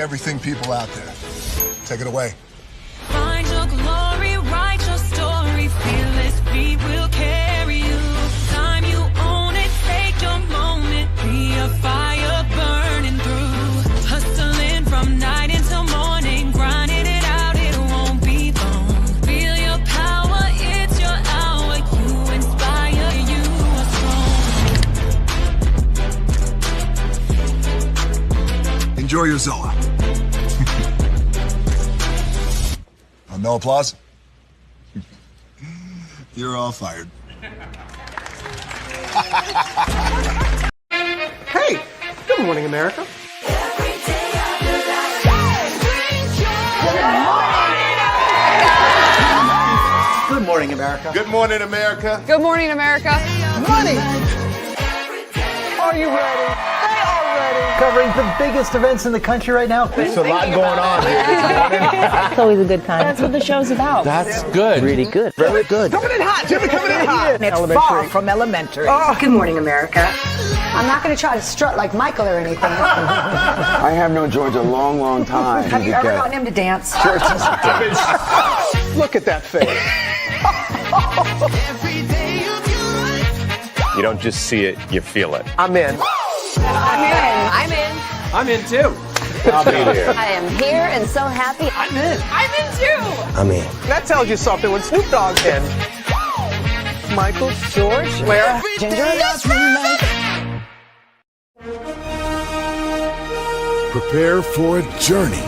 everything people out there. Take it away. Find your glory, write your story, fearless feet will carry you. Time you own it, take your moment, be a fire burning through. Hustling from night until morning, grinding it out, it won't be long. Feel your power, it's your hour, you inspire, you are strong. Enjoy your Zola. No applause? You're all fired. Hey, good morning, America. Good morning, America. Good morning, America. Good morning, America. Money. Are you ready? They are ready. Covering the biggest events in the country right now. There's a lot going on here this morning. It's always a good time. That's what the show's about. That's good. Really good. Very good. Coming in hot. Jimmy coming in hot. It's far from elementary. Oh, good morning, America. I'm not going to try to strut like Michael or anything. I have known George a long, long time. Have you ever gotten him to dance? look at that face. You don't just see it, you feel it. I'm in. I'm in. I'm in. I'm in too. I'll be there. I am here and so happy. I'm in. I'm in too. I'm in. That tells you something when Snoop Dogg's in. Michael, George, where? Ginger. Prepare for a journey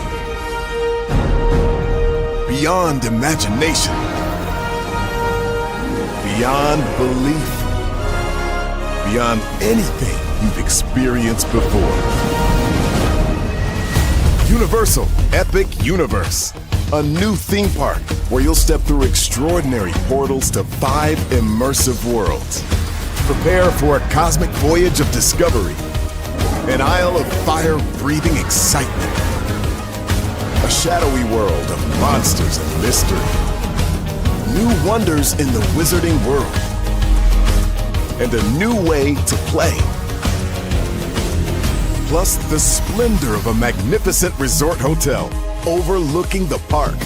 beyond imagination, beyond belief, beyond anything you've experienced before. Universal Epic Universe, a new theme park where you'll step through extraordinary portals to 5 immersive worlds. Prepare for a cosmic voyage of discovery, an isle of fire-breathing excitement, a shadowy world of monsters and mystery, new wonders in the wizarding world, and a new way to play. Plus the splendor of a magnificent resort hotel overlooking the park.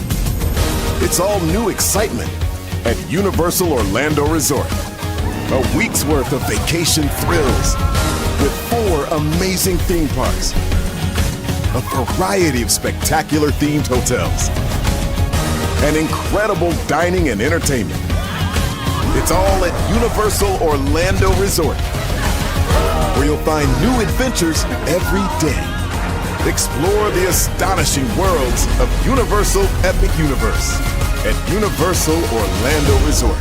It's all new excitement at Universal Orlando Resort. A week's worth of vacation thrills with 4 amazing theme parks, a variety of spectacular themed hotels, and incredible dining and entertainment. It's all at Universal Orlando Resort, where you'll find new adventures every day. Explore the astonishing worlds of Universal Epic Universe at Universal Orlando Resort.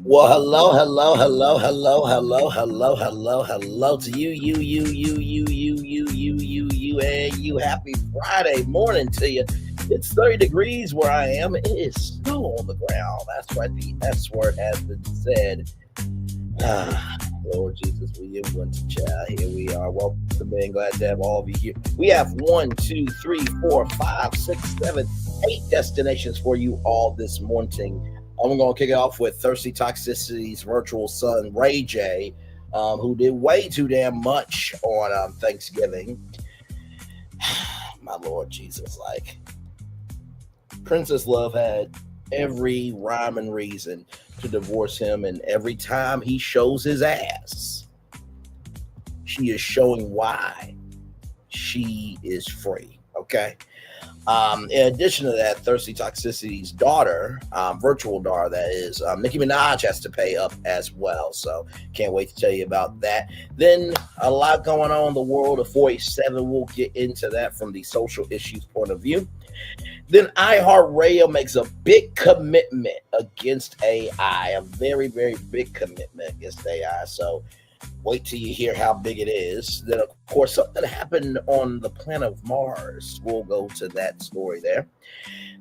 Well, hello to you. Happy Friday morning to you. It's 30 degrees where I am. It is so on the ground. That's right, the S word has been said. Lord Jesus, we in winter, child. Here we are. Welcome, man. Glad to have all of you here. We have 1, 2, 3, 4, 5, 6, 7, 8 destinations for you all this morning. I'm going to kick it off with Thirsty Toxicity's virtual son, Ray J, who did way too damn much on Thanksgiving. My Lord Jesus, like, Princess Love had every rhyme and reason to divorce him, and every time he shows his ass, she is showing why she is free. Okay. In addition to that, Thirsty Toxicity's daughter, virtual daughter, that is, Nicki Minaj has to pay up as well. So can't wait to tell you about that. Then a lot going on in the world of 487. We'll get into that from the social issues point of view. Then iHeartRadio makes a big commitment against AI, a very, very big commitment against AI. So wait till you hear how big it is. Then, of course, something happened on the planet of Mars. We'll go to that story there.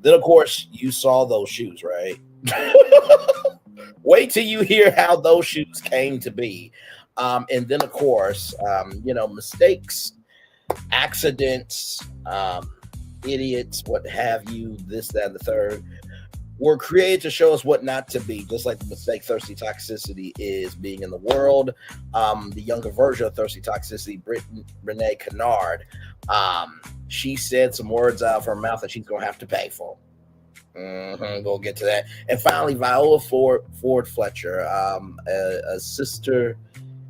Then, of course, you saw those shoes, right? Wait till you hear how those shoes came to be. And then, of course, mistakes, accidents, idiots, what have you, this, that, and the third, were created to show us what not to be, just like the mistake Thirsty Toxicity is being in the world. The younger version of Thirsty Toxicity, Brenay Kennard, she said some words out of her mouth that she's going to have to pay for. We'll get to that. And finally, Viola Fletcher, a sister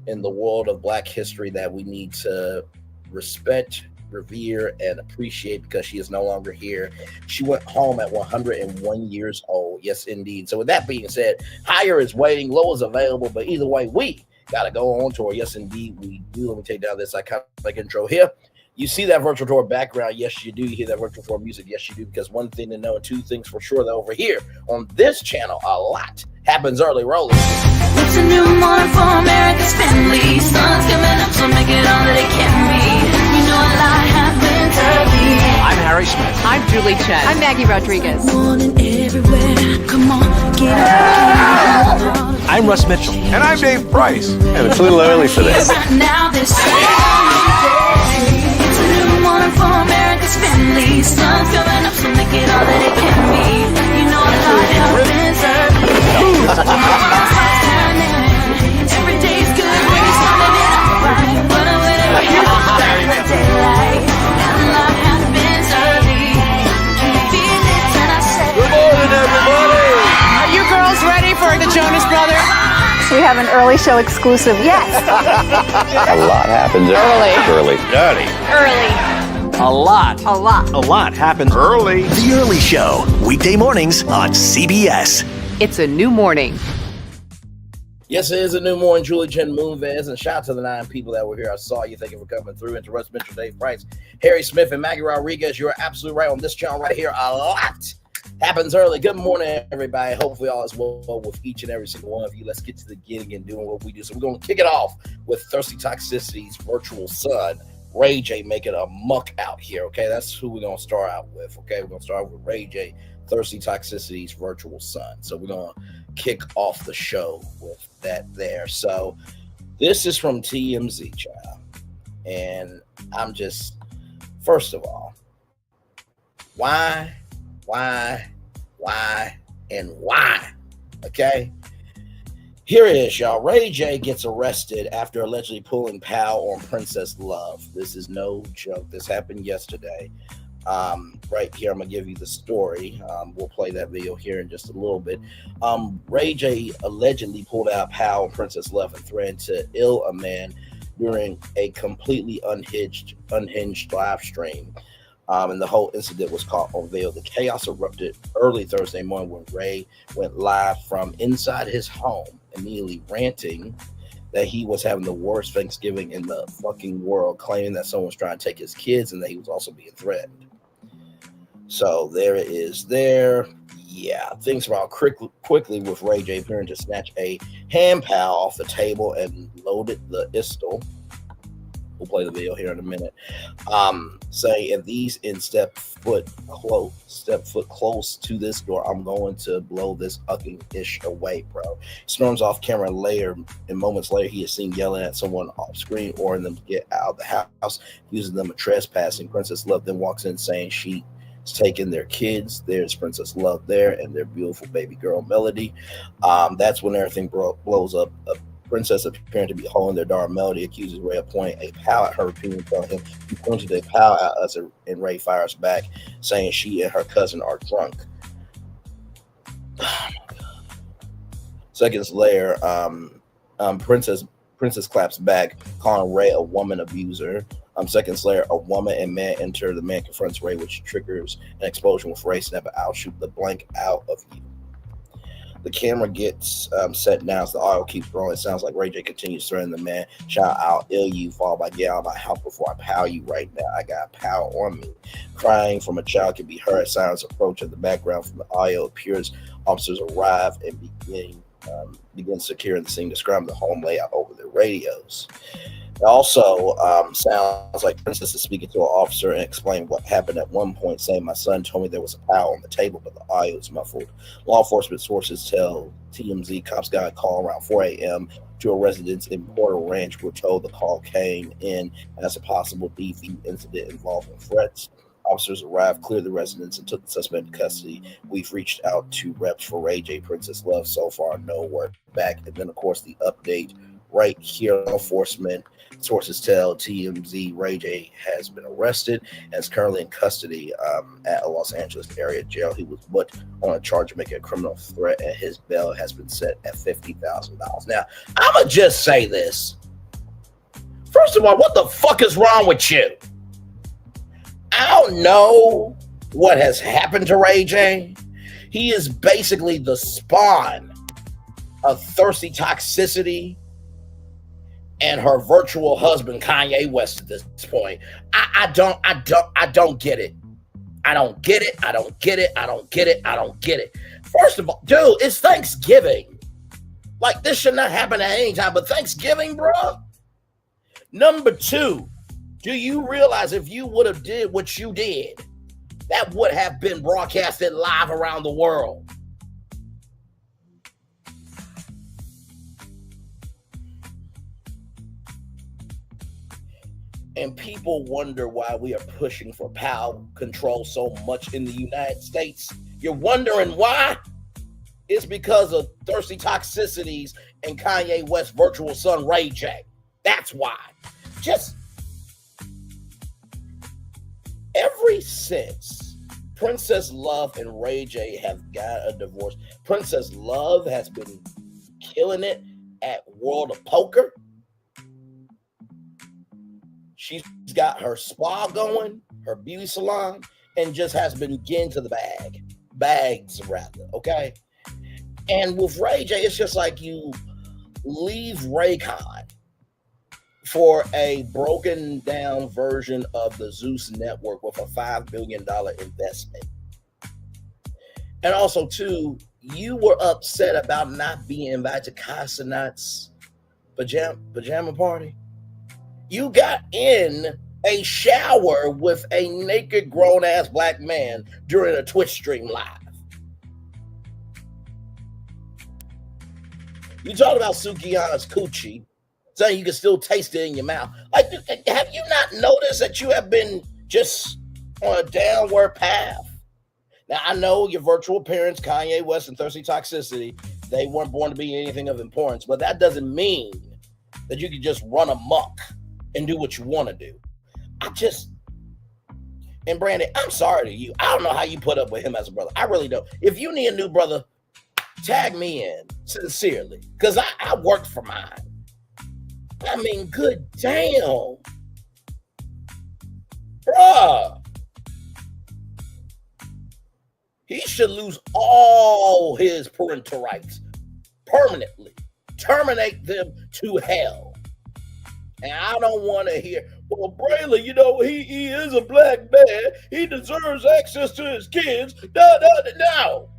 in the world of Black history that we need to respect, revere, and appreciate because she is no longer here. She went home at 101 years old. Yes, indeed. So with that being said, higher is waiting, low is available, but either way, we got to go on tour. Yes, indeed, we do. Let me take down this iconic intro here. You see that virtual tour background? Yes, you do. You hear that virtual tour music? Yes, you do. Because one thing to know and two things for sure, that over here on this channel, a lot happens early. Rolling. It's a new morning for America's family. Sun's coming up, so make it all that it can be. You know a lot happens early. I'm Harry Smith. I'm Julie Chen. I'm Maggie Rodriguez. Morning everywhere. Come on, get up. I'm Russ Mitchell. And I'm Dave Price. And it's a little early for this. Right now, this it's a new morning for America's family. Sun's coming up, so make it all that it can be. You know a lot happens early. Every day's good when you're starting it off right. But I'm waiting for you in the daylight. And a lot happens early. Can you feel it? And I say, Good morning, everybody. Are you girls ready for the Jonas Brothers? We have an early show exclusive. Yes. A lot happens early. Dirty. Early. A lot. A lot. A lot happens Early. The Early Show, weekday mornings on CBS. It's a new morning. Yes, it is a new morning. Julie Chen Moonves, and shout out to the 9 people that were here. I saw you. Thank you for coming through. And to Russ Mitchell, Dave Price, Harry Smith, and Maggie Rodriguez. You're absolutely right on this channel right here. A lot happens early. Good morning, everybody. Hopefully all is well with each and every single one of you. Let's get to the getting and doing what we do. So we're going to kick it off with Thirsty Toxicity's virtual son, Ray J, making a muck out here. Okay, that's who we're going to start out with. Okay, we're going to start with Ray J, Thirsty Toxicity's virtual son. So we're going to kick off the show with that there. So this is from TMZ, child. And I'm just, first of all, why, and why? Okay? Here it is, y'all. Ray J gets arrested after allegedly pulling POW on Princess Love. This is no joke. This happened yesterday. Right here, I'm going to give you the story. We'll play that video here in just a little bit. Ray J allegedly pulled out POW on Princess Love and threatened to ill a man during a completely unhinged live stream. And the whole incident was caught on video. The chaos erupted early Thursday morning when Ray went live from inside his home, immediately ranting that he was having the worst Thanksgiving in the fucking world, claiming that someone was trying to take his kids and that he was also being threatened. So there it is there. Yeah, things were out quickly with Ray J appearing to snatch a hand POW off the table and loaded the pistol. We'll play the video here in a minute. Saying if these step foot close to this door, I'm going to blow this ish away, bro. Storms off camera later, and moments later he is seen yelling at someone off screen, ordering them to get out of the house, using them a trespassing. Princess Love then walks in saying she's taking their kids. There's Princess Love there and their beautiful baby girl Melody. That's when everything blows up. Princess appearing to be holding their daughter Melody accuses Ray of pointing a pal at her, repeatedly telling him he pointed a pal at us, and Ray fires back, saying she and her cousin are drunk. Oh my God. Seconds later, Princess claps back, calling Ray a woman abuser. Seconds later, a woman and man enter. The man confronts Ray, which triggers an explosion with Ray snapping, "I'll shoot the blank out of you." The camera gets set now as the audio keeps growing. It sounds like Ray J continues threatening the man. Shout out, ill you, followed by get out of my house before I power you right now. I got power on me. Crying from a child can be heard. Silence approach in the background from the audio appears. Officers arrive and begin securing the scene, describing the home layout over their radios. It also sounds like Princess is speaking to an officer and explaining what happened at one point, saying, "My son told me there was a power on the table, but the audio is muffled." Law enforcement sources tell TMZ cops got a call around 4 a.m. to a residence in Porter Ranch. We're told the call came in as a possible DV incident involving threats. Officers arrived, cleared the residence, and took the suspect in custody. We've reached out to reps for Ray J, Princess Love. So far, no word back. And then, of course, the update right here. Law enforcement sources tell TMZ Ray J has been arrested and is currently in custody at a Los Angeles area jail. He was put on a charge of making a criminal threat, and his bail has been set at $50,000. Now, I'm going to just say this. First of all, what the fuck is wrong with you? I don't know what has happened to Ray J. He is basically the spawn of thirsty toxicity and her virtual husband Kanye West at this point. I don't get it. I don't get it. First of all, dude, it's Thanksgiving. Like, this should not happen at any time, but Thanksgiving, bro. Number two, do you realize if you would have did what you did, that would have been broadcasted live around the world? And people wonder why we are pushing for power control so much in the United States. You're wondering why? It's because of thirsty toxicities and Kanye West's virtual son, Ray J. That's why. Just ever since Princess Love and Ray J have got a divorce, Princess Love has been killing it at World of Poker. She's got her spa going, her beauty salon, and just has been getting to the bags rather, okay? And with Ray J, it's just like you leave Raycon for a broken down version of the Zeus network with a $5 billion investment. And also, too, you were upset about not being invited to Casanat's pajama party. You got in a shower with a naked grown-ass black man during a Twitch stream live. You talk about Sukihana's coochie, saying you can still taste it in your mouth. Like, have you not noticed that you have been just on a downward path? Now, I know your virtual parents, Kanye West and Thirsty Toxicity, they weren't born to be anything of importance, but that doesn't mean that you can just run amok and do what you want to do. And Brandon, I'm sorry to you. I don't know how you put up with him as a brother. I really don't. If you need a new brother, tag me in, sincerely, because I worked for mine. I mean, good damn. Bruh. He should lose all his parental rights permanently. Terminate them to hell. And I don't want to hear, well, Braylon, you know, he is a black man. He deserves access to his kids. No.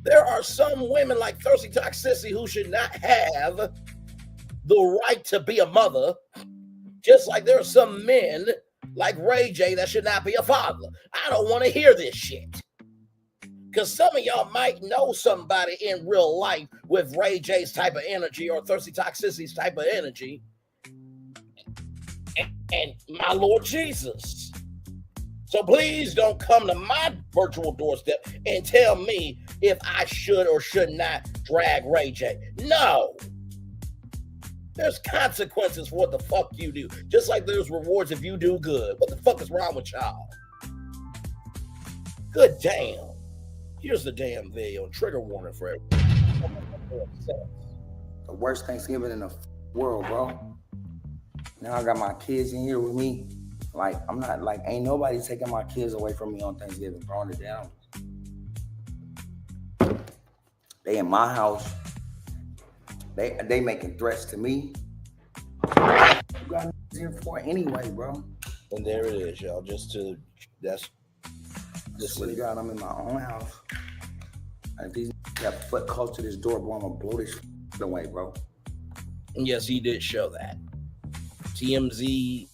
There are some women like Thirsty Toxicity who should not have the right to be a mother, Just like there are some men like Ray J that should not be a father. I don't want to hear this shit. Because some of y'all might know somebody in real life with Ray J's type of energy or Thirsty Toxicity's type of energy. And my Lord Jesus. So please don't come to my virtual doorstep and tell me if I should or should not drag Ray J. No. There's consequences for what the fuck you do. Just like there's rewards if you do good. What the fuck is wrong with y'all? Good damn. Here's the damn video. Trigger warning for everyone. The worst Thanksgiving in the world, bro. Now I got my kids in here with me. Like, I'm not, like, ain't nobody taking my kids away from me on Thanksgiving, throwing it down. They in my house. They making threats to me. You got here for anyway, bro. And there it is, y'all. Swear to God, I'm in my own house. And if these got foot close to this door, bro, I'm gonna blow this away, bro. And yes, he did show that. TMZ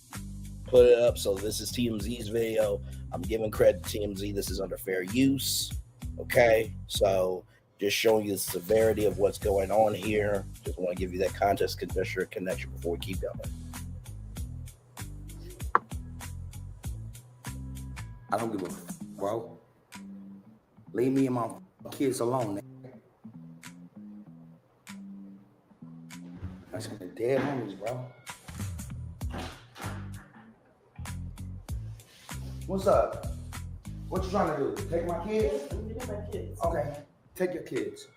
put it up, so this is TMZ's video. I'm giving credit to TMZ. This is under fair use. Okay, so just showing you the severity of what's going on here. Just want to give you that context, connection before we keep going. I don't give a bro. Leave me and my kids alone. That's some dead homies, bro. What's up? What you trying to do? Take my kids? Okay, take your kids.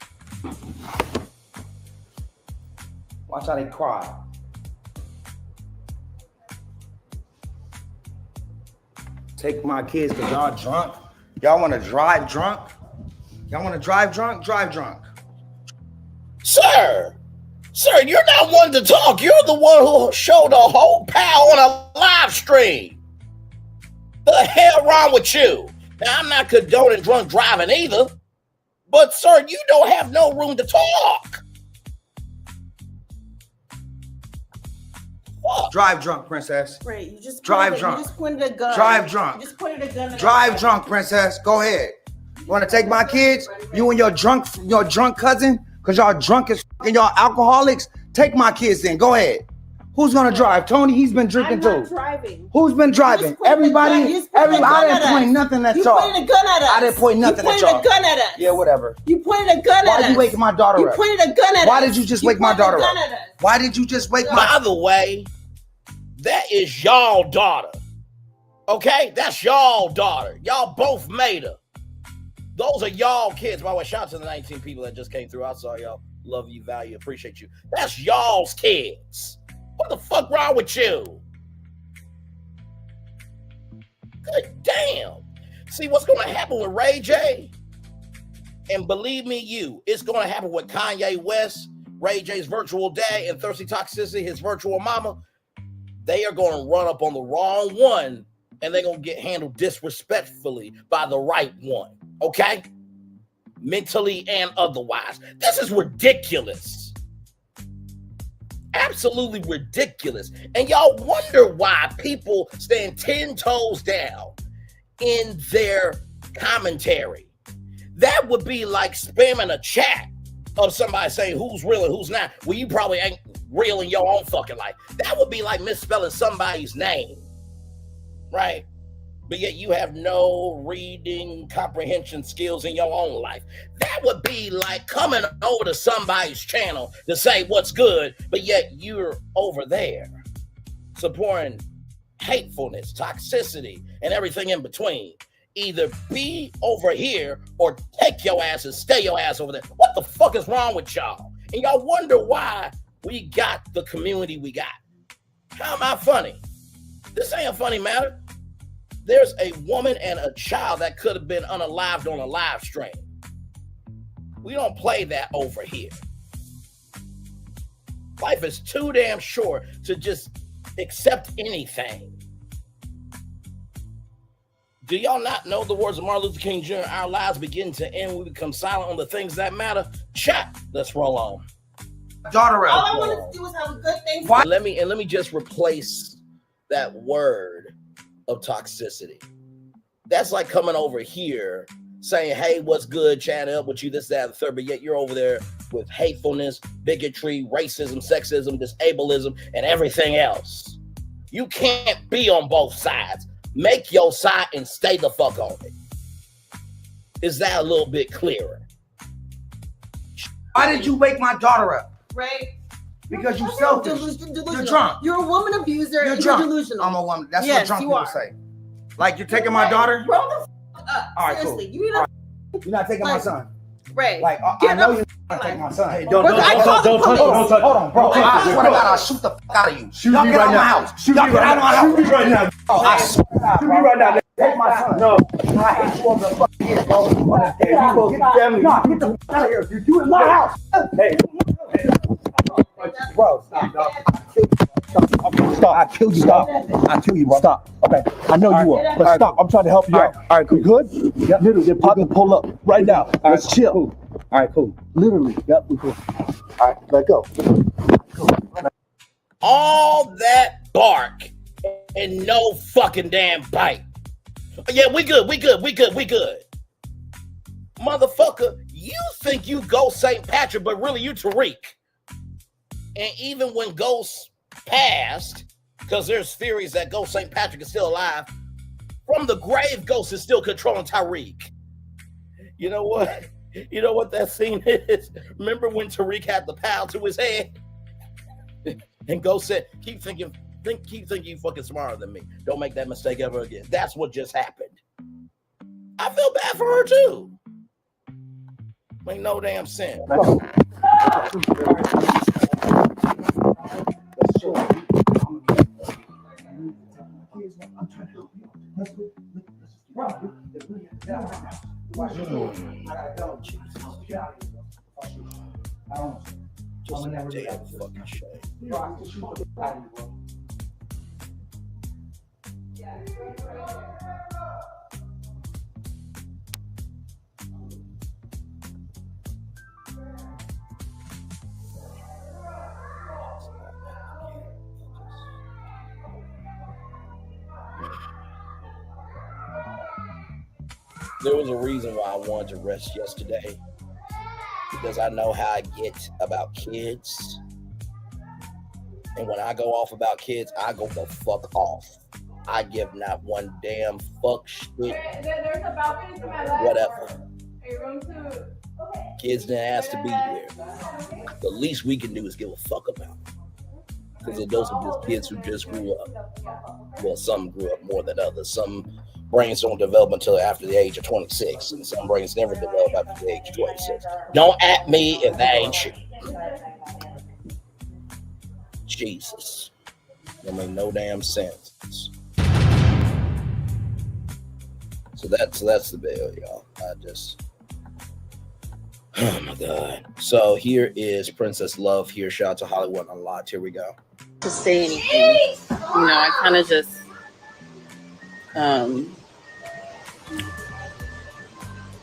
Watch how they cry. Take my kids because y'all drunk. Y'all want to drive drunk? Y'all want to drive drunk? Drive drunk. Sir, you're not one to talk. You're the one who showed a whole pal on a live stream. The hell wrong with you? Now, I'm not condoning drunk driving either, but sir, you don't have no room to talk. What? Drive drunk, princess. Right, you just drive drunk. You just pointed a gun. Drive drunk. You just pointed a gun. Drive drunk, princess. Go ahead. You want to take my kids? You and your drunk cousin? Because y'all drunk as fucking y'all alcoholics? Take my kids then. Go ahead. Who's gonna drive? Tony, he's been drinking too. I'm not driving. Who's been driving? Everybody. I didn't point nothing at y'all. You pointed a gun at us. I didn't point nothing at y'all. You pointed a gun at us. Yeah, whatever. You pointed a gun at us. Why you waking my daughter up? You pointed a gun at us. Why did you just wake my daughter up? Why did you just wake my? By the way, that is y'all daughter. Okay? That's y'all daughter. Y'all both made her. Those are y'all kids. By the way, shout out to the 19 people that just came through. I saw y'all. Love you, value, appreciate you. That's y'all's kids. What the fuck wrong with you? Good damn. See, what's going to happen with Ray J? And believe me, it's going to happen with Kanye West, Ray J's virtual dad, and Thirsty Toxicity, his virtual mama. They are going to run up on the wrong one, and they're going to get handled disrespectfully by the right one. Okay? Mentally and otherwise. This is ridiculous. Absolutely ridiculous. And y'all wonder why people stand 10 toes down in their commentary. That would be like spamming a chat of somebody saying who's real and who's not. Well, you probably ain't real in your own fucking life. That would be like misspelling somebody's name, right? But yet you have no reading comprehension skills in your own life. That would be like coming over to somebody's channel to say what's good, but yet you're over there supporting hatefulness, toxicity, and everything in between. Either be over here or take your ass and stay your ass over there. What the fuck is wrong with y'all? And y'all wonder why we got the community we got. How am I funny? This ain't a funny matter. There's a woman and a child that could have been unalived on a live stream. We don't play that over here. Life is too damn short to just accept anything. Do y'all not know the words of Martin Luther King Jr.? Our lives begin to end. We become silent on the things that matter. Chat. Let's roll on. Daughter all I want to do is have a good thing. Let me just replace that word of toxicity. That's like coming over here saying, hey, what's good, chatting up with you, this, that, and the third, but yet you're over there with hatefulness, bigotry, racism, sexism, disableism, and everything else. You can't be on both sides. Make your side and stay the fuck on it. Is that a little bit clearer? Why did you wake my daughter up? Right. Because you selfish. Delusional. You're drunk. You're a woman abuser. You're You're drunk. delusional. I'm a woman. That's Yes, what drunk you people are. say. Like, you're taking my daughter? Grow the fuck up. All right, Seriously. cool. You need to. You're not taking my son. Right. Like, I know you're not taking my son. Hey, don't touch him. Hold on, bro. I swear to God, I'll shoot the fuck out of you. Y'all get out of my house. Y'all get out of my house. Shoot me right now. Oh, I swear to God, Shoot me right now. take my son. No. I hate you on the fucking head, bro. Hey, you supposed to get family. Nah, get the fuck out of here. You in my house. Hey. Bro, stop, dog. Stop. I killed you. Stop. I kill you, bro. Stop. Okay. I know you will. But stop. I'm trying to help you out. All right, cool. You good? Yep. Literally, then pop and pull up right now. Let's chill. Cool. All right, cool. Literally. Yep, we cool. All right, let go. All that bark and no fucking damn bite. Yeah, we good. Motherfucker, you think you Ghost St. Patrick, but really you Tariq. And even when Ghost passed, because there's theories that Ghost St. Patrick is still alive, from the grave, Ghost is still controlling Tariq. You know what? You know what that scene is? Remember when Tariq had the pal to his head? And Ghost said, keep thinking you fucking smarter than me. Don't make that mistake ever again. That's what just happened. I feel bad for her too. Make no damn sense. Just a damn fucking shame. There was a reason why I wanted to rest yesterday, because I know how I get about kids. And when I go off about kids, I go the fuck off. I give not one damn fuck shit. Whatever. Kids didn't ask to be here. The least we can do is give a fuck about them. Because those are just kids who just grew up. Well, some grew up more than others. Some brains don't develop until after the age of 26, and some brains never develop after the age of 26. Don't at me if that ain't you. Jesus. That make no damn sense. So that's the bill, y'all. Oh my God. So here is Princess Love here. Shout out to Hollywood Unlocked. Here we go. To say anything, I kind of just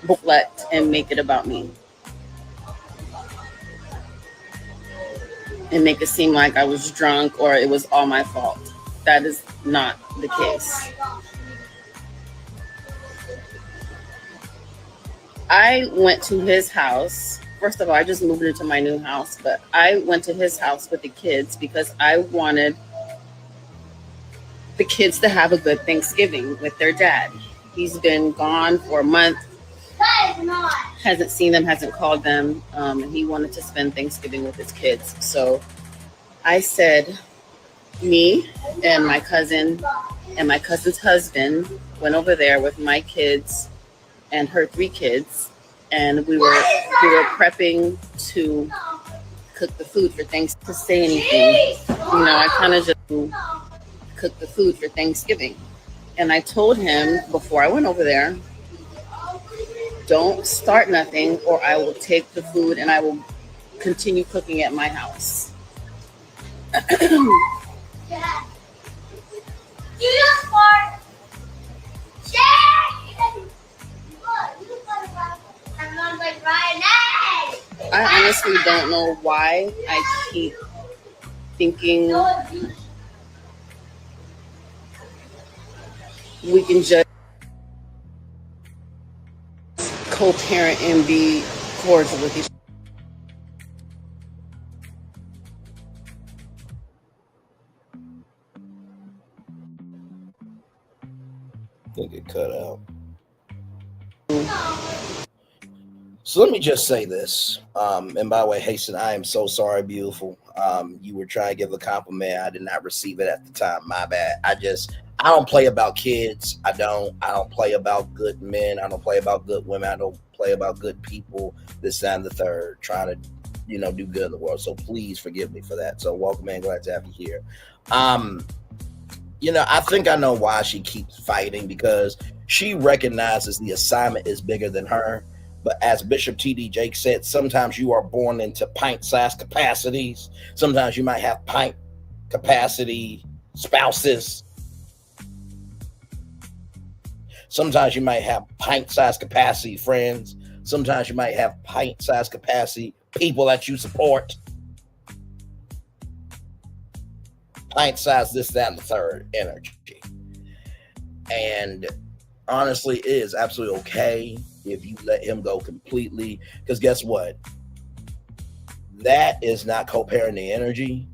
booklet and make it about me and make it seem like I was drunk or it was all my fault. That is not the case. I went to his house. First of all, I just moved into my new house, but I went to his house with the kids because I wanted the kids to have a good Thanksgiving with their dad. He's been gone for a month, hasn't seen them, hasn't called them, and he wanted to spend Thanksgiving with his kids. So I said, me and my cousin and my cousin's husband went over there with my kids and her 3 kids, and we were prepping to cook the food for Thanksgiving. To say anything, I kind of just cook the food for Thanksgiving. And I told him before I went over there, don't start nothing or I will take the food and I will continue cooking at my house. I honestly don't know why I keep thinking we can just co-parent and be cordial with each other. I think it cut out. So let me just say this. And by the way, Hasten, I am so sorry, beautiful. You were trying to give a compliment. I did not receive it at the time. My bad. I don't play about kids. I don't play about good men. I don't play about good women. I don't play about good people. This, that, and the third, trying to, do good in the world. So please forgive me for that. So welcome, man. Glad to have you here. I think I know why she keeps fighting, because she recognizes the assignment is bigger than her. But as Bishop T.D. Jakes said, sometimes you are born into pint-sized capacities. Sometimes you might have pint capacity spouses. Sometimes you might have pint-sized capacity friends. Sometimes you might have pint-sized capacity people that you support. Pint-sized this, that, and the third energy. And honestly, it is absolutely okay if you let him go completely, because guess what? That is not co-parenting energy.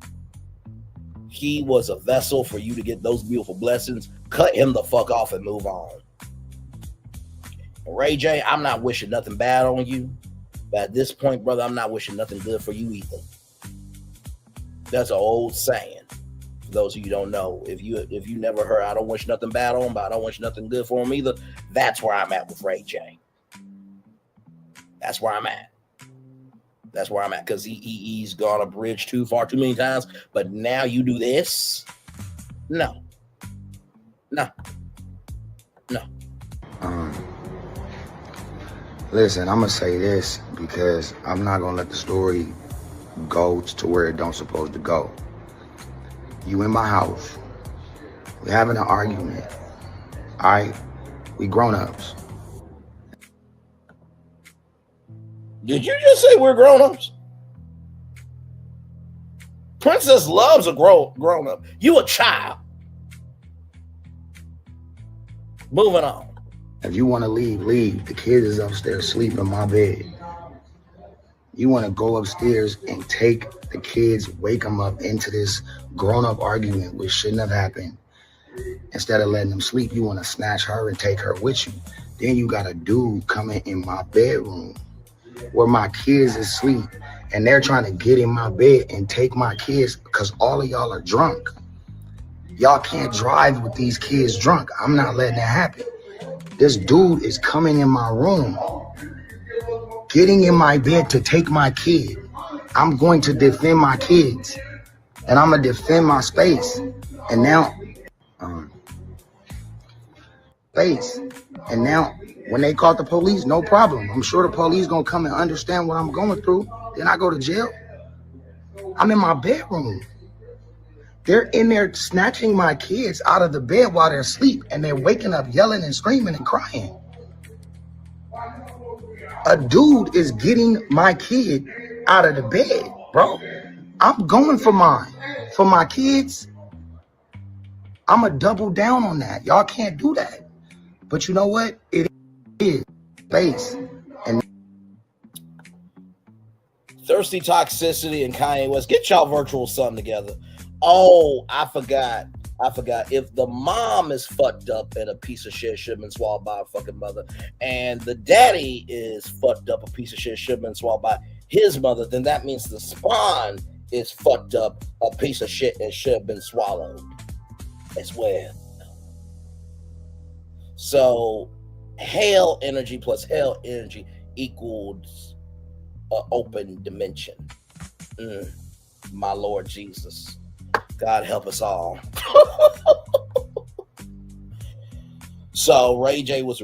He was a vessel for you to get those beautiful blessings. Cut him the fuck off and move on. Ray J, I'm not wishing nothing bad on you, but at this point, brother, I'm not wishing nothing good for you either. That's an old saying. For those of you who don't know, if you never heard, I don't wish nothing bad on him, but I don't wish nothing good for him either. That's where I'm at with Ray J. That's where I'm at. That's where I'm at, because he's gone a bridge too far too many times. But now you do this? No. Listen, I'm gonna say this because I'm not gonna let the story go to where it don't supposed to go. You in my house, we having an argument. All right, we grown-ups. Did you just say we're grown-ups? Princess loves a grown-up. You a child. Moving on. If you want to leave. The kid is upstairs sleeping in my bed. You want to go upstairs and take the kids, wake them up into this grown-up argument, which shouldn't have happened. Instead of letting them sleep, you want to snatch her and take her with you. Then you got a dude coming in my bedroom where my kids is asleep, and they're trying to get in my bed and take my kids because all of y'all are drunk. Y'all can't drive with these kids drunk. I'm not letting that happen. This dude is coming in my room, getting in my bed to take my kid. I'm going to defend my kids, and I'm going to defend my space. And now, when they call the police, no problem. I'm sure the police going to come and understand what I'm going through. Then I go to jail. I'm in my bedroom. They're in there snatching my kids out of the bed while they're asleep, and they're waking up yelling and screaming and crying. A dude is getting my kid out of the bed, bro. I'm going for mine. For my kids, I'm going to double down on that. Y'all can't do that. But you know what? It is space. And Thirsty Toxicity and Kanye West. Get y'all virtual son together. Oh, I forgot. If the mom is fucked up and a piece of shit, should have been swallowed by a fucking mother, and the daddy is fucked up, a piece of shit, should have been swallowed by his mother, then that means the spawn is fucked up, a piece of shit, and should have been swallowed as well. So hell energy plus hell energy equals an open dimension. My Lord Jesus. God help us all. So Ray J was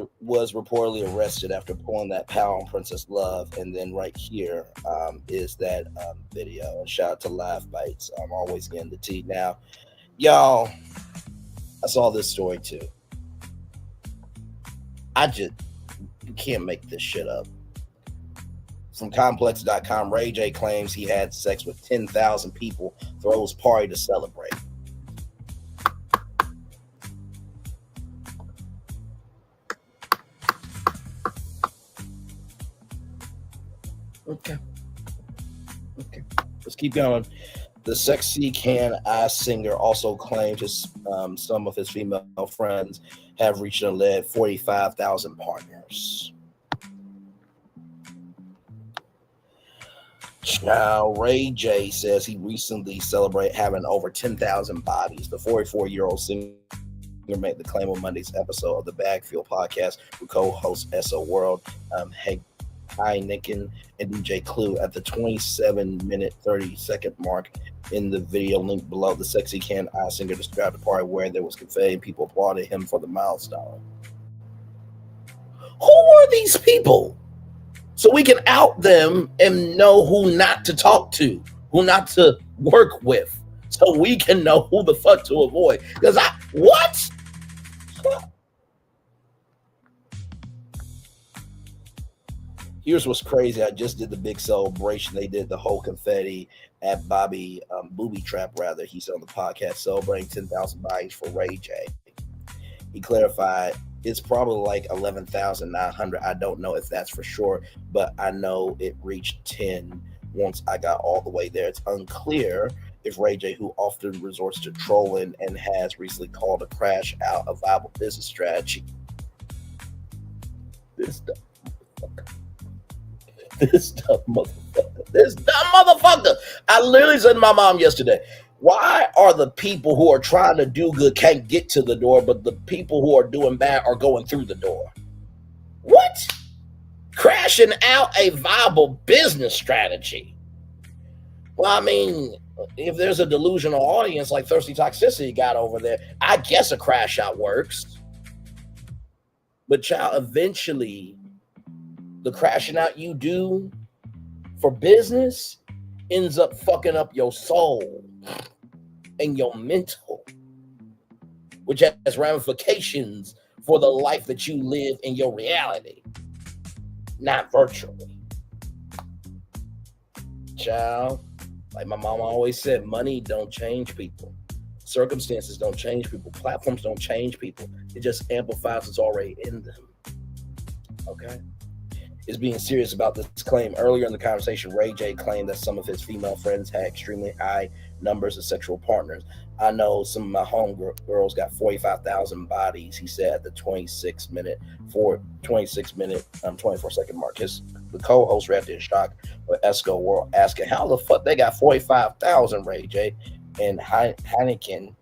reportedly arrested after pulling that power on Princess Love, and then right here is that video. And shout out to Live Bites. I'm always getting the tea. Now, y'all, I saw this story too. You can't make this shit up. From complex.com, Ray J claims he had sex with 10,000 people, throws party to celebrate. Okay. Let's keep going. The Sexy Can I singer also claims some of his female friends have reached and led 45,000 partners. Now, Ray J says he recently celebrated having over 10,000 bodies. The 44-year-old singer made the claim on Monday's episode of the Bagfield podcast with co-host SO World, Heineken and DJ Clue at the 27-minute 30-second mark. In the video link below, the Sexy Can I singer described the party where there was confetti and people applauded him for the milestone. Who are these people? So we can out them and know who not to talk to, who not to work with, so we can know who the fuck to avoid. Because what? Here's what's crazy. I just did the big celebration. They did the whole confetti at Bobby Booby Trap, rather. He said on the podcast, celebrating 10,000 bodies for Ray J. He clarified, it's probably like 11,900. I don't know if that's for sure, but I know it reached 10 once I got all the way there. It's unclear if Ray J, who often resorts to trolling and has recently called a crash out a viable business strategy. This dumb motherfucker. I literally said to my mom yesterday, why are the people who are trying to do good can't get to the door, but the people who are doing bad are going through the door? What? Crashing out a viable business strategy. Well, I mean, if there's a delusional audience like Thirsty Toxicity got over there, I guess a crash out works. But child, eventually, the crashing out you do for business ends up fucking up your soul and your mental, which has ramifications for the life that you live in your reality, not virtually. Child, like my mama always said, money don't change people. Circumstances don't change people. Platforms don't change people. It just amplifies what's already in them. Okay? Is being serious about this claim. Earlier in the conversation, Ray J claimed that some of his female friends had extremely high numbers of sexual partners. I know some of my homegirls got 45,000 bodies, he said at the 26-minute, 24-second mark. The co-host reacted in shock with Esco World asking, how the fuck they got 45,000, Ray J? And Heineken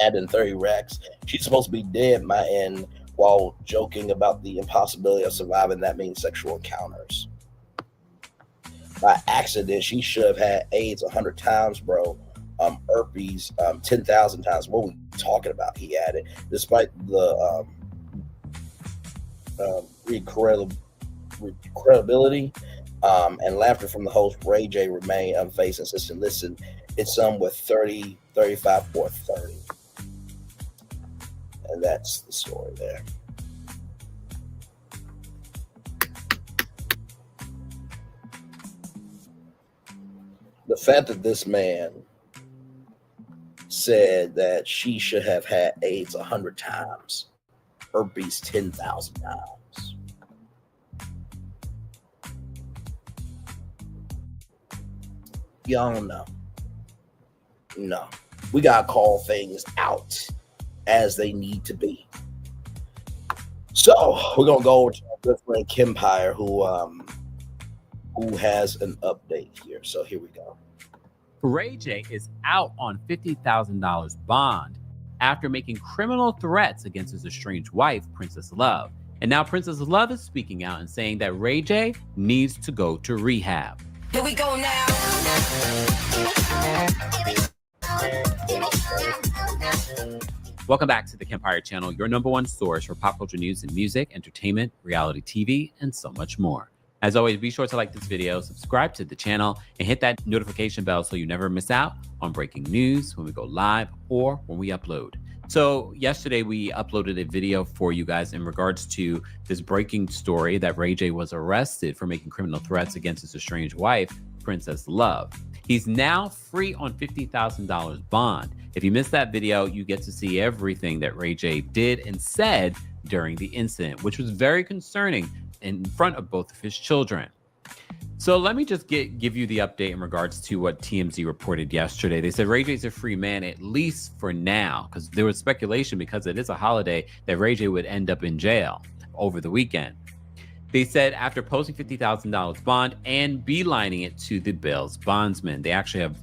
adding 30 racks. She's supposed to be dead, my end, while joking about the impossibility of surviving that many sexual encounters. By accident, she should have had AIDS 100 times, bro. Herpes 10,000 times. What are we talking about? He added. Despite the credibility and laughter from the host, Ray J remained unfazed, insisting, listen, it's some with 30, 35, or 30. And that's the story there. The fact that this man said that she should have had AIDS 100 times, herpes 10,000 times. Y'all don't know. No. We gotta call things out as they need to be. So we're gonna go over to our good friend Kempire, who has an update here. So here we go. Ray J is out on $50,000 bond after making criminal threats against his estranged wife, Princess Love. And now Princess Love is speaking out and saying that Ray J needs to go to rehab. Here we go now. Welcome back to the Kempire Channel, your #1 source for pop culture news and music, entertainment, reality TV, and so much more. As always, be sure to like this video, subscribe to the channel, and hit that notification bell so you never miss out on breaking news when we go live or when we upload. So yesterday we uploaded a video for you guys in regards to this breaking story that Ray J was arrested for making criminal threats against his estranged wife, Princess Love. He's now free on $50,000 bond. If you missed that video, you get to see everything that Ray J did and said during the incident, which was very concerning in front of both of his children. So let me just give you the update in regards to what TMZ reported yesterday. They said Ray J's a free man, at least for now, because there was speculation, because it is a holiday, that Ray J would end up in jail over the weekend. They said after posting $50,000 bond and beelining it to the bail's bondsman. They actually have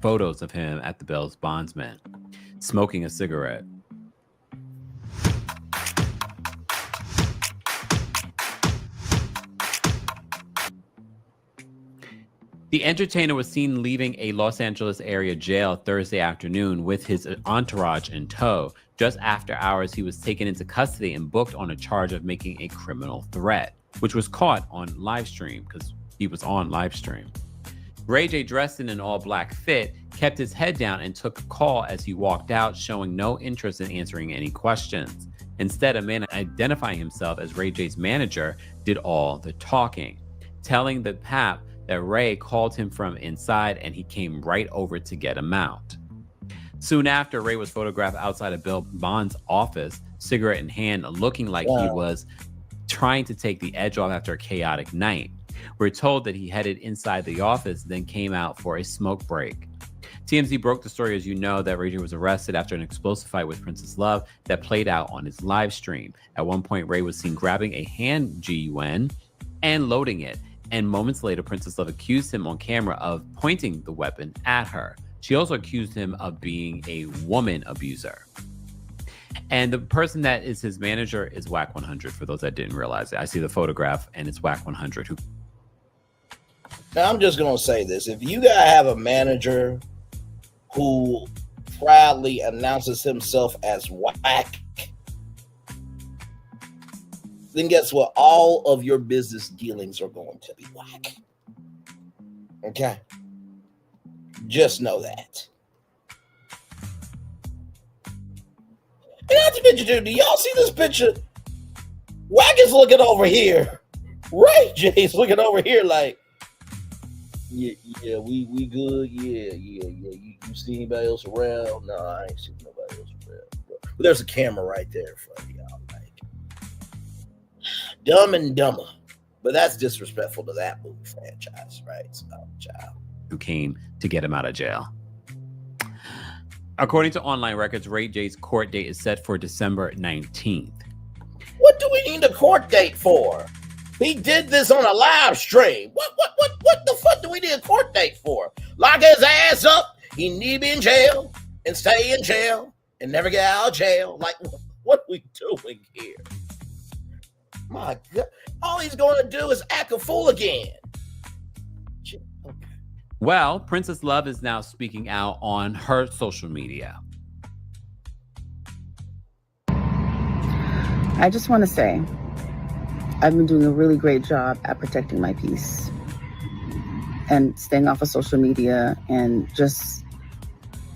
photos of him at the bail's bondsman smoking a cigarette. The entertainer was seen leaving a Los Angeles area jail Thursday afternoon with his entourage in tow. Just after hours, he was taken into custody and booked on a charge of making a criminal threat, which was caught on live stream because he was on live stream. Ray J, dressed in an all-black fit, kept his head down and took a call as he walked out, showing no interest in answering any questions. Instead, a man identifying himself as Ray J's manager did all the talking, telling the Pap that Ray called him from inside and he came right over to get him out. Soon after, Ray was photographed outside of Bill Bond's office, cigarette in hand, looking like he was trying to take the edge off after a chaotic night. We're told that he headed inside the office, then came out for a smoke break. TMZ broke the story, as you know, that Ray J was arrested after an explosive fight with Princess Love that played out on his live stream. At one point, Ray was seen grabbing a hand gun and loading it. And moments later, Princess Love accused him on camera of pointing the weapon at her. She also accused him of being a woman abuser. And the person that is his manager is Whack 100, for those that didn't realize it. I see the photograph, and it's Whack 100. Now, I'm just going to say this. If you got to have a manager who proudly announces himself as Whack, then guess what? All of your business dealings are going to be whack. Okay? Just know that. And that's the picture, dude. Do y'all see this picture? Whack is looking over here. Ray J's looking over here like, yeah, we good. Yeah. You see anybody else around? No, I ain't seen nobody else around. But there's a camera right there in front of y'all. Dumb and Dumber. But that's disrespectful to that movie franchise, right? So, child. Who came to get him out of jail. According to online records, Ray J's court date is set for December 19th. What do we need a court date for? He did this on a live stream. What the fuck do we need a court date for? Lock his ass up. He need to be in jail and stay in jail and never get out of jail. Like, what are we doing here? My God, all he's going to do is act a fool again. Well, Princess Love is now speaking out on her social media. I just want to say, I've been doing a really great job at protecting my peace and staying off of social media and just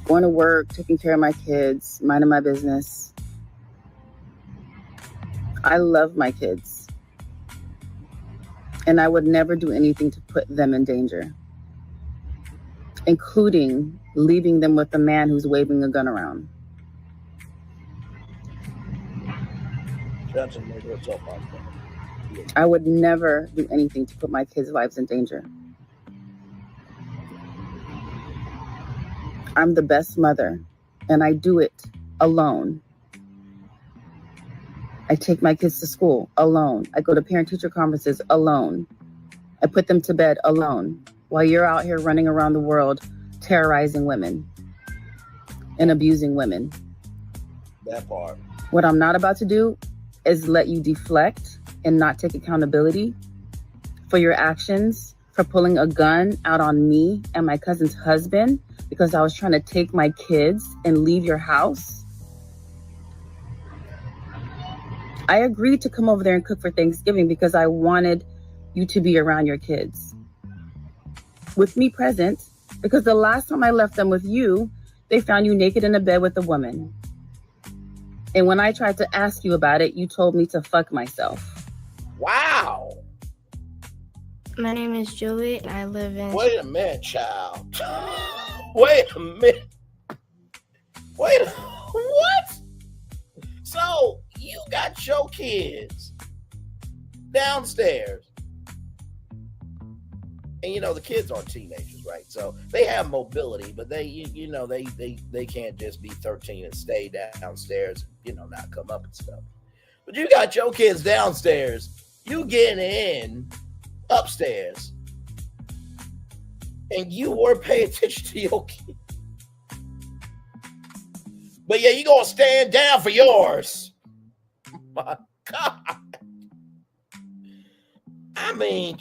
going to work, taking care of my kids, minding my business. I love my kids, and I would never do anything to put them in danger, including leaving them with a man who's waving a gun around. I would never do anything to put my kids' lives in danger. I'm the best mother, and I do it alone. I take my kids to school alone. I go to parent-teacher conferences alone. I put them to bed alone while you're out here running around the world terrorizing women and abusing women. That part. What I'm not about to do is let you deflect and not take accountability for your actions, for pulling a gun out on me and my cousin's husband because I was trying to take my kids and leave your house. I agreed to come over there and cook for Thanksgiving because I wanted you to be around your kids with me present, because the last time I left them with you, they found you naked in a bed with a woman. And when I tried to ask you about it, you told me to fuck myself. Wow. My name is Juliet and I live in... Wait a minute, child. Wait a minute. What? So you got your kids downstairs. And you know, the kids are teenagers, right? So they have mobility, but they can't just be 13 and stay downstairs, not come up and stuff. But you got your kids downstairs, you getting in upstairs, and you weren't paying attention to your kid. But yeah, you gonna stand down for yours. My God. I mean,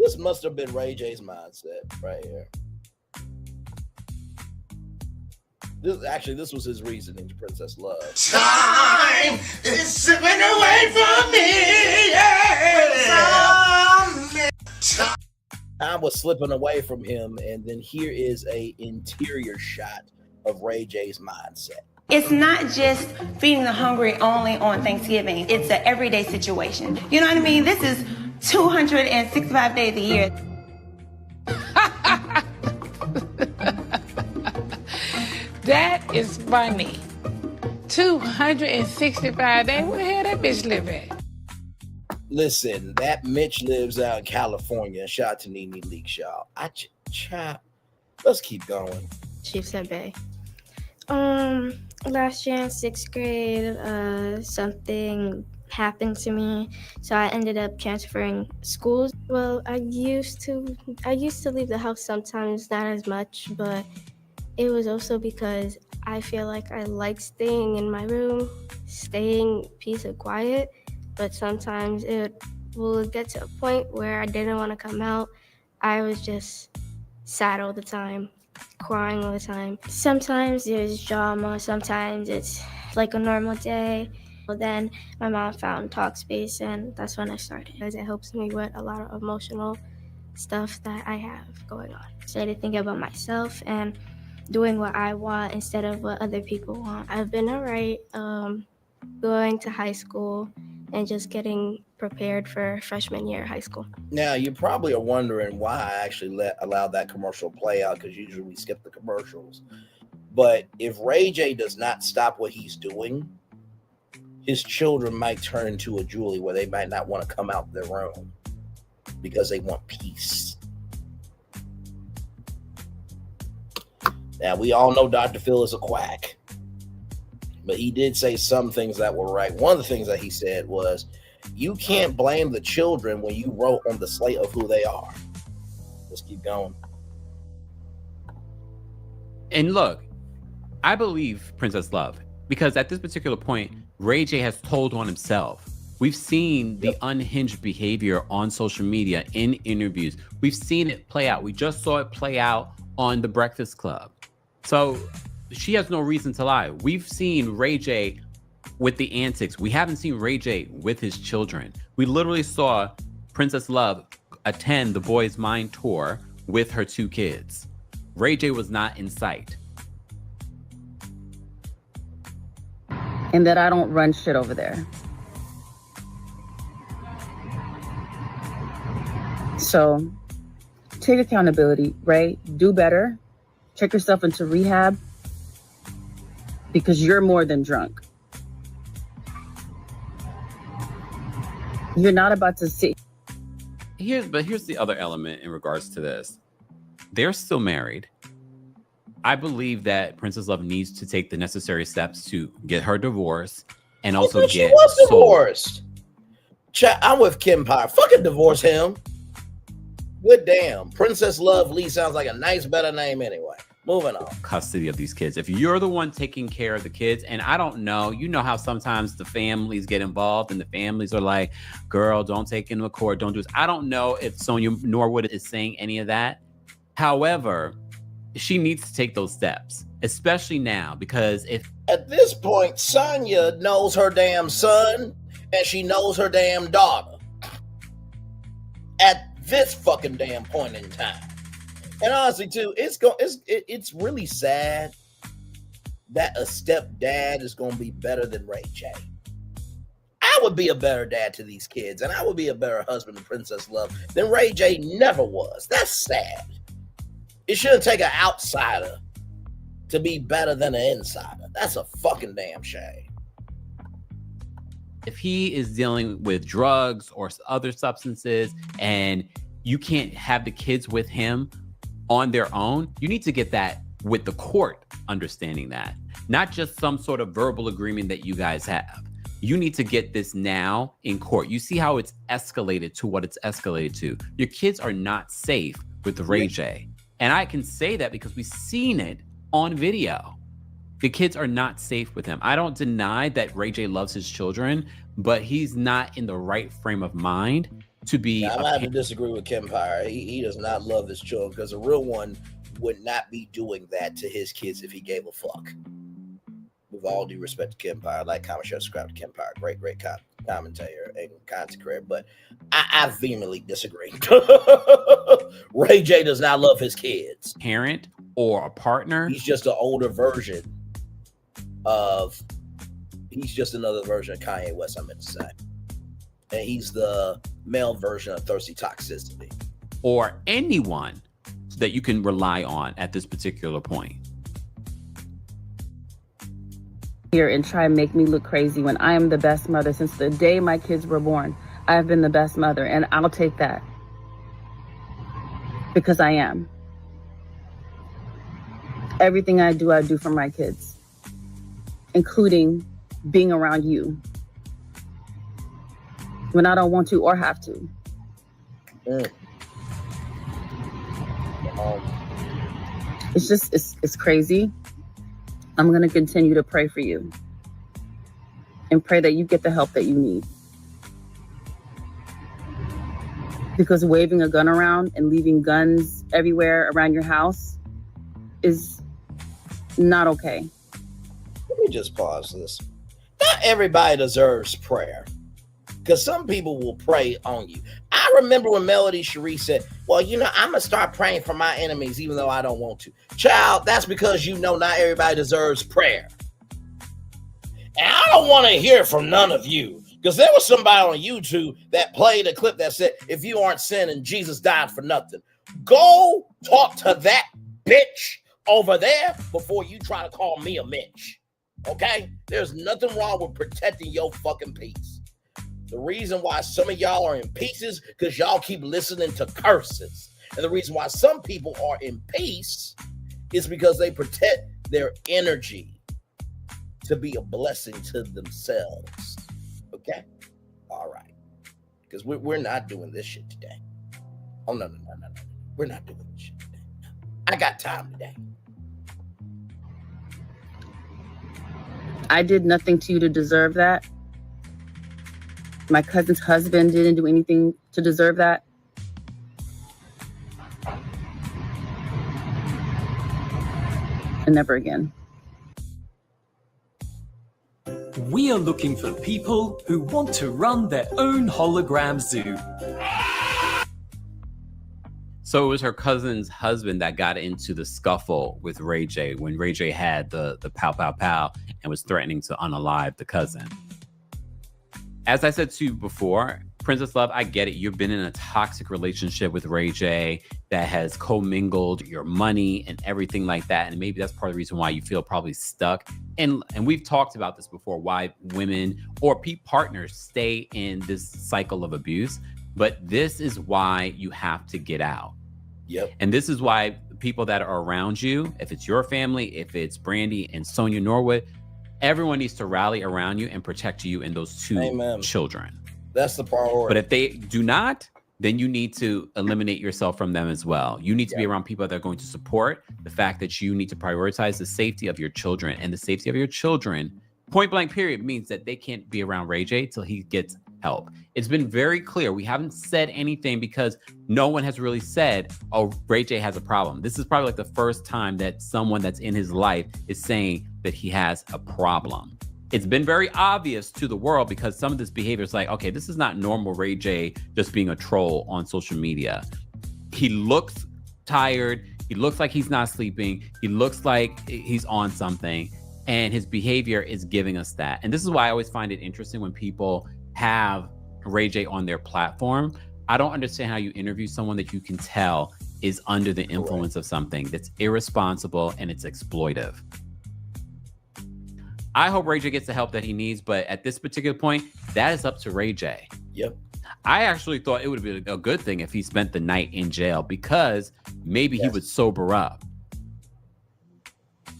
this must have been Ray J's mindset right here. This was his reasoning to Princess Love. Time is slipping away from me. Yeah. Time was slipping away from him, and then here is a interior shot of Ray J's mindset. It's not just feeding the hungry only on Thanksgiving. It's an everyday situation. You know what I mean? This is 265 days a year. That is funny. 265 days? Where the hell that bitch live at? Listen, that Mitch lives out in California. Shout out to Nene Leakes, y'all. Let's keep going. Chiefs at Bay. Last year in 6th grade, something happened to me, so I ended up transferring schools. Well, I used to leave the house sometimes, not as much, but it was also because I feel like I like staying in my room, staying peace and quiet, but sometimes it will get to a point where I didn't want to come out. I was just sad all the time, crying all the time. Sometimes there's drama, sometimes it's like a normal day. Then my mom found Talkspace, and that's when I started, because it helps me with a lot of emotional stuff that I have going on. I started thinking about myself and doing what I want instead of what other people want. I've been all right going to high school and just getting prepared for freshman year of high school. Now, you probably are wondering why I actually allowed that commercial play out, because usually we skip the commercials. But if Ray J does not stop what he's doing, his children might turn into a Julie where they might not want to come out their room because they want peace. Now, we all know Dr. Phil is a quack, but he did say some things that were right. One of the things that he said was, you can't blame the children when you wrote on the slate of who they are. Let's keep going. And look, I believe Princess Love, because at this particular point, Ray J has told on himself. We've seen the unhinged behavior on social media, in interviews. We've seen it play out. We just saw it play out on The Breakfast Club. So she has no reason to lie. We've seen Ray J with the antics. We haven't seen Ray J with his children. We literally saw Princess Love attend the Boys Mind tour with her 2 kids. Ray J was not in sight. And that I don't run shit over there. So take accountability, right? Do better. Check yourself into rehab, because you're more than drunk. You're not about to sit. Here's the other element in regards to this. They're still married. I believe that Princess Love needs to take the necessary steps to get her divorce and also get. She was divorced. I'm with Kim Pye. Fucking divorce him. Good damn. Princess Love Lee sounds like a nice, better name anyway. Moving on. Custody of these kids. If you're the one taking care of the kids, and I don't know, you know how sometimes the families get involved and the families are like, girl, don't take him to court, don't do this. I don't know if Sonia Norwood is saying any of that. However, she needs to take those steps, especially now, because if at this point, Sonia knows her damn son and she knows her damn daughter. At this fucking damn point in time. And honestly, too, it's really sad that a stepdad is going to be better than Ray J. I would be a better dad to these kids, and I would be a better husband to Princess Love than Ray J never was. That's sad. It shouldn't take an outsider to be better than an insider. That's a fucking damn shame. If he is dealing with drugs or other substances and you can't have the kids with him on their own, you need to get that with the court understanding that, not just some sort of verbal agreement that you guys have. You need to get this now in court. You see how it's escalated to what it's escalated to. Your kids are not safe with Ray J. And I can say that because we've seen it on video. The kids are not safe with him. I don't deny that Ray J loves his children, but he's not in the right frame of mind to be. Now, I'm going to have to disagree with Kempire. He does not love his children because a real one would not be doing that to his kids if he gave a fuck. With all due respect to Kempire, like, comment, share, subscribe to Kempire. Great commentator and content creator, but I vehemently disagree. Ray J does not love his kids. Parent or a partner. He's just an older version he's just another version of Kanye West, I meant to say. And he's the male version of thirsty toxicity. Or anyone that you can rely on at this particular point. Here and try and make me look crazy when I am the best mother since the day my kids were born. I have been the best mother, and I'll take that because I am. Everything I do for my kids, including being around you when I don't want to or have to. It's just, it's crazy. I'm going to continue to pray for you and pray that you get the help that you need. Because waving a gun around and leaving guns everywhere around your house is not okay. Let me just pause this. Not everybody deserves prayer, because some people will pray on you. I remember when Melody Cherie said, well, I'm going to start praying for my enemies, even though I don't want to. Child, that's because not everybody deserves prayer. And I don't want to hear from none of you, because there was somebody on YouTube that played a clip that said, if you aren't sinning, Jesus died for nothing. Go talk to that bitch over there before you try to call me a Mitch. Okay? There's nothing wrong with protecting your fucking peace. The reason why some of y'all are in pieces because y'all keep listening to curses. And the reason why some people are in peace is because they protect their energy to be a blessing to themselves. Okay? All right. Because we're not doing this shit today. Oh, no. We're not doing this shit today. I got time today. I did nothing to you to deserve that. My cousin's husband didn't do anything to deserve that. And never again. We are looking for people who want to run their own hologram zoo. So it was her cousin's husband that got into the scuffle with Ray J when Ray J had the pow, pow, pow and was threatening to unalive the cousin. As I said to you before, Princess Love, I get it. You've been in a toxic relationship with Ray J that has commingled your money and everything like that. And maybe that's part of the reason why you feel probably stuck. And we've talked about this before, why women or partners stay in this cycle of abuse. But this is why you have to get out. Yep. And this is why people that are around you, if it's your family, if it's Brandy and Sonia Norwood, everyone needs to rally around you and protect you and those two children. That's the priority. But if they do not, then you need to eliminate yourself from them as well. You need to be around people that are going to support the fact that you need to prioritize the safety of your children. And the safety of your children, point blank period, means that they can't be around Ray J till he gets help. It's been very clear. We haven't said anything because no one has really said, oh, Ray J has a problem. This is probably like the first time that someone that's in his life is saying that he has a problem. It's been very obvious to the world because some of this behavior is like, okay, this is not normal Ray J just being a troll on social media. He looks tired. He looks like he's not sleeping. He looks like he's on something. And his behavior is giving us that. And this is why I always find it interesting when people have Ray J on their platform. I don't understand how you interview someone that you can tell is under the influence of something that's irresponsible and it's exploitive. I hope Ray J gets the help that he needs, but at this particular point, that is up to Ray J. Yep. I actually thought it would be a good thing if he spent the night in jail because maybe he would sober up.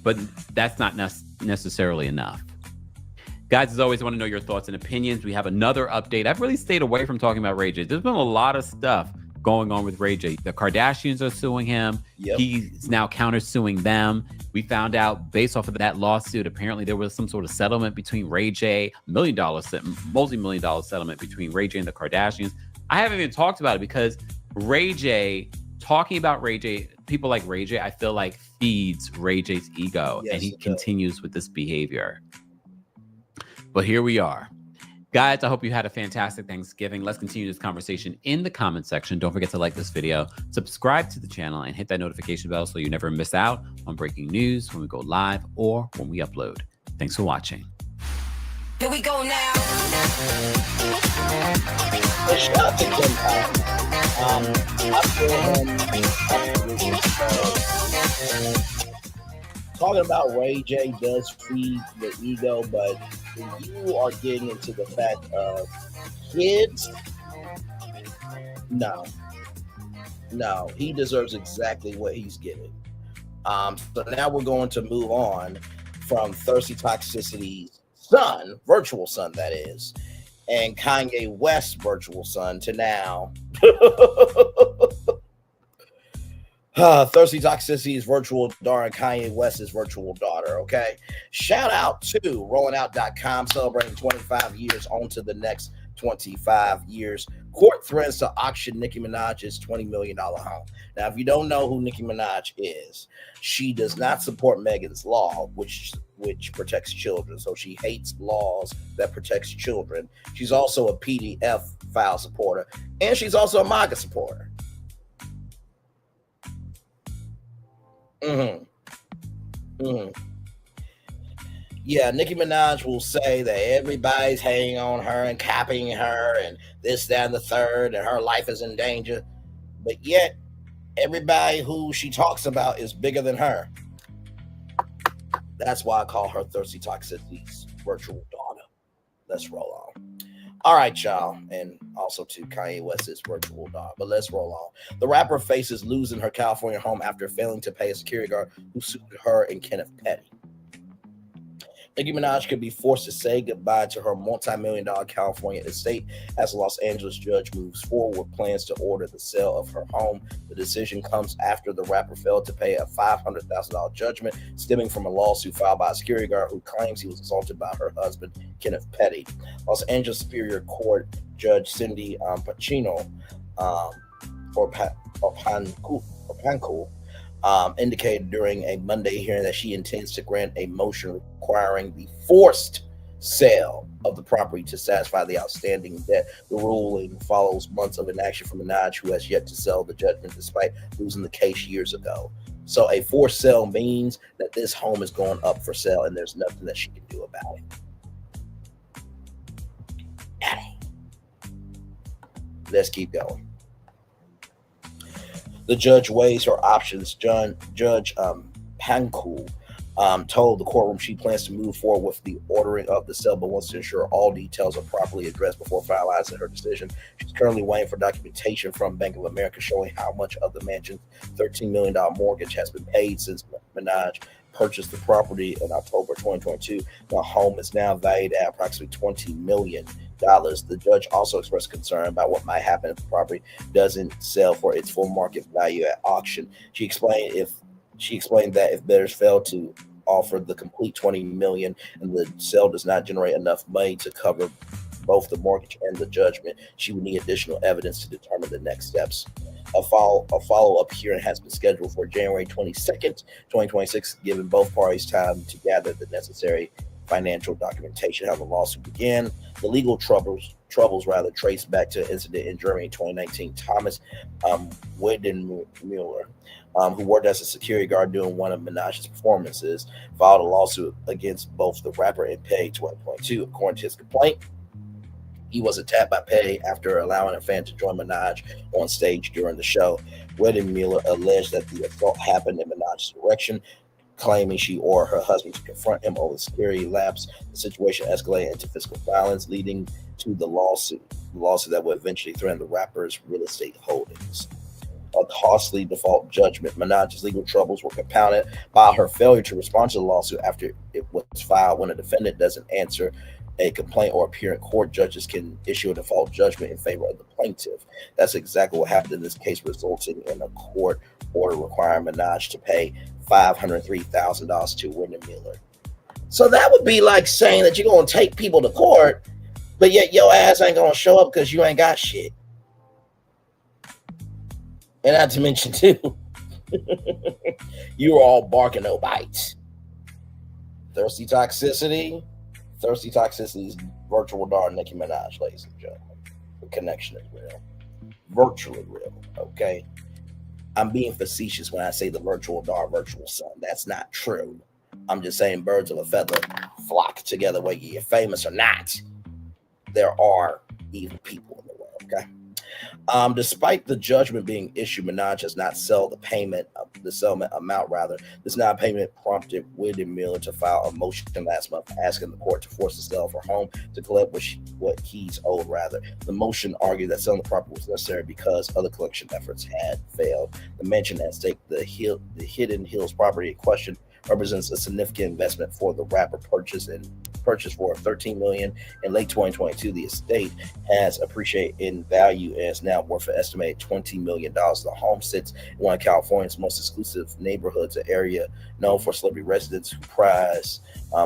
But that's not necessarily enough. Guys, as always, I want to know your thoughts and opinions. We have another update. I've really stayed away from talking about Ray J. There's been a lot of stuff going on with Ray J. The Kardashians are suing him. Yep. He's now countersuing them. We found out based off of that lawsuit, apparently there was some sort of settlement between Ray J, multi-million dollar settlement between Ray J and the Kardashians. I haven't even talked about it because Ray J, talking about Ray J, people like Ray J, I feel like feeds Ray J's ego, and he continues with this behavior. But here we are. Guys, I hope you had a fantastic Thanksgiving. Let's continue this conversation in the comment section. Don't forget to like this video, subscribe to the channel, and hit that notification bell so you never miss out on breaking news when we go live or when we upload. Thanks for watching. Here we go now. Shout out to Kim. Talking about Ray J does feed the ego, but you are getting into the fact of kids. No, he deserves exactly what he's getting. So now we're going to move on from Thirsty Toxicity's son, virtual son that is, and Kanye West's virtual son to now Thirsty Toxicity's virtual daughter and Kanye West's virtual daughter, okay? Shout out to rollingout.com, celebrating 25 years on to the next 25 years. Court threatens to auction Nicki Minaj's $20 million home. Now, if you don't know who Nicki Minaj is, she does not support Megan's Law, which protects children. So she hates laws that protects children. She's also a PDF file supporter, and she's also a MAGA supporter. Yeah, Nicki Minaj will say that everybody's hating on her and copying her and this, that, and the third, and her life is in danger. But yet, everybody who she talks about is bigger than her. That's why I call her Thirsty Toxicity's virtual daughter. Let's roll on. All right, y'all, and also to Kanye West's virtual dog. But let's roll on. The rapper faces losing her California home after failing to pay a security guard who sued her and Kenneth Petty. Nicki Minaj could be forced to say goodbye to her multi-million-dollar California estate as a Los Angeles judge moves forward with plans to order the sale of her home. The decision comes after the rapper failed to pay a $500,000 judgment stemming from a lawsuit filed by a security guard who claims he was assaulted by her husband, Kenneth Petty. Los Angeles Superior Court Judge Cindy Pacino indicated during a Monday hearing that she intends to grant a motion requiring the forced sale of the property to satisfy the outstanding debt. The ruling follows months of inaction from Minaj, who has yet to sell the judgment despite losing the case years ago. So a forced sale means that this home is going up for sale and there's nothing that she can do about it. Let's keep going. The judge weighs her options. Judge Pankow told the courtroom she plans to move forward with the ordering of the sale, but wants to ensure all details are properly addressed before finalizing her decision. She's currently waiting for documentation from Bank of America showing how much of the mansion's $13 million mortgage has been paid since Minaj purchased the property in October 2022. The home is now valued at approximately $20 million. The judge also expressed concern about what might happen if the property doesn't sell for its full market value at auction. She explained that if bidders fail to offer the complete $20 million and the sale does not generate enough money to cover both the mortgage and the judgment, she would need additional evidence to determine the next steps. A follow-up hearing has been scheduled for January 22nd, 2026, giving both parties time to gather the necessary financial documentation. How the lawsuit began. The legal troubles traced back to an incident in Germany in 2019. Thomas Weidenmuller, who worked as a security guard during one of Minaj's performances, filed a lawsuit against both the rapper and Petty in 2022. According to his complaint, he was attacked by Petty after allowing a fan to join Minaj on stage during the show. Weidenmuller alleged that the assault happened in Minaj's direction. claiming she or her husband to confront him over the security lapse. The situation escalated into physical violence, leading to the lawsuit that would eventually threaten the rapper's real estate holdings. A costly default judgment. Minaj's legal troubles were compounded by her failure to respond to the lawsuit after it was filed. When a defendant doesn't answer a complaint or appear in court, judges can issue a default judgment in favor of the plaintiff. That's exactly what happened in this case, resulting in a court order requiring Minaj to pay $503,000 to Wendy Miller. So that would be like saying that you're going to take people to court, but yet your ass ain't going to show up because you ain't got shit. And not to mention, too, you were all barking, no bites. Thirsty toxicity. Thirsty toxicity's virtual daughter, Nicki Minaj, ladies and gentlemen. The connection is real. Virtually real, okay? I'm being facetious when I say the virtual daughter, virtual son. That's not true. I'm just saying birds of a feather flock together, whether you're famous or not. There are evil people in the world, okay? Despite the judgment being issued, Minaj has not settled the settlement amount rather. This non-payment prompted Wendy Miller to file a motion last month asking the court to force the sale of her home to collect what he's owed rather. The motion argued that selling the property was necessary because other collection efforts had failed. The mansion at stake, the Hidden Hills property in question, represents a significant investment for the rapper, purchased for $13 million in late 2022. The estate has appreciated in value and is now worth an estimated $20 million. The home sits in one of California's most exclusive neighborhoods, an area known for celebrity residents who prize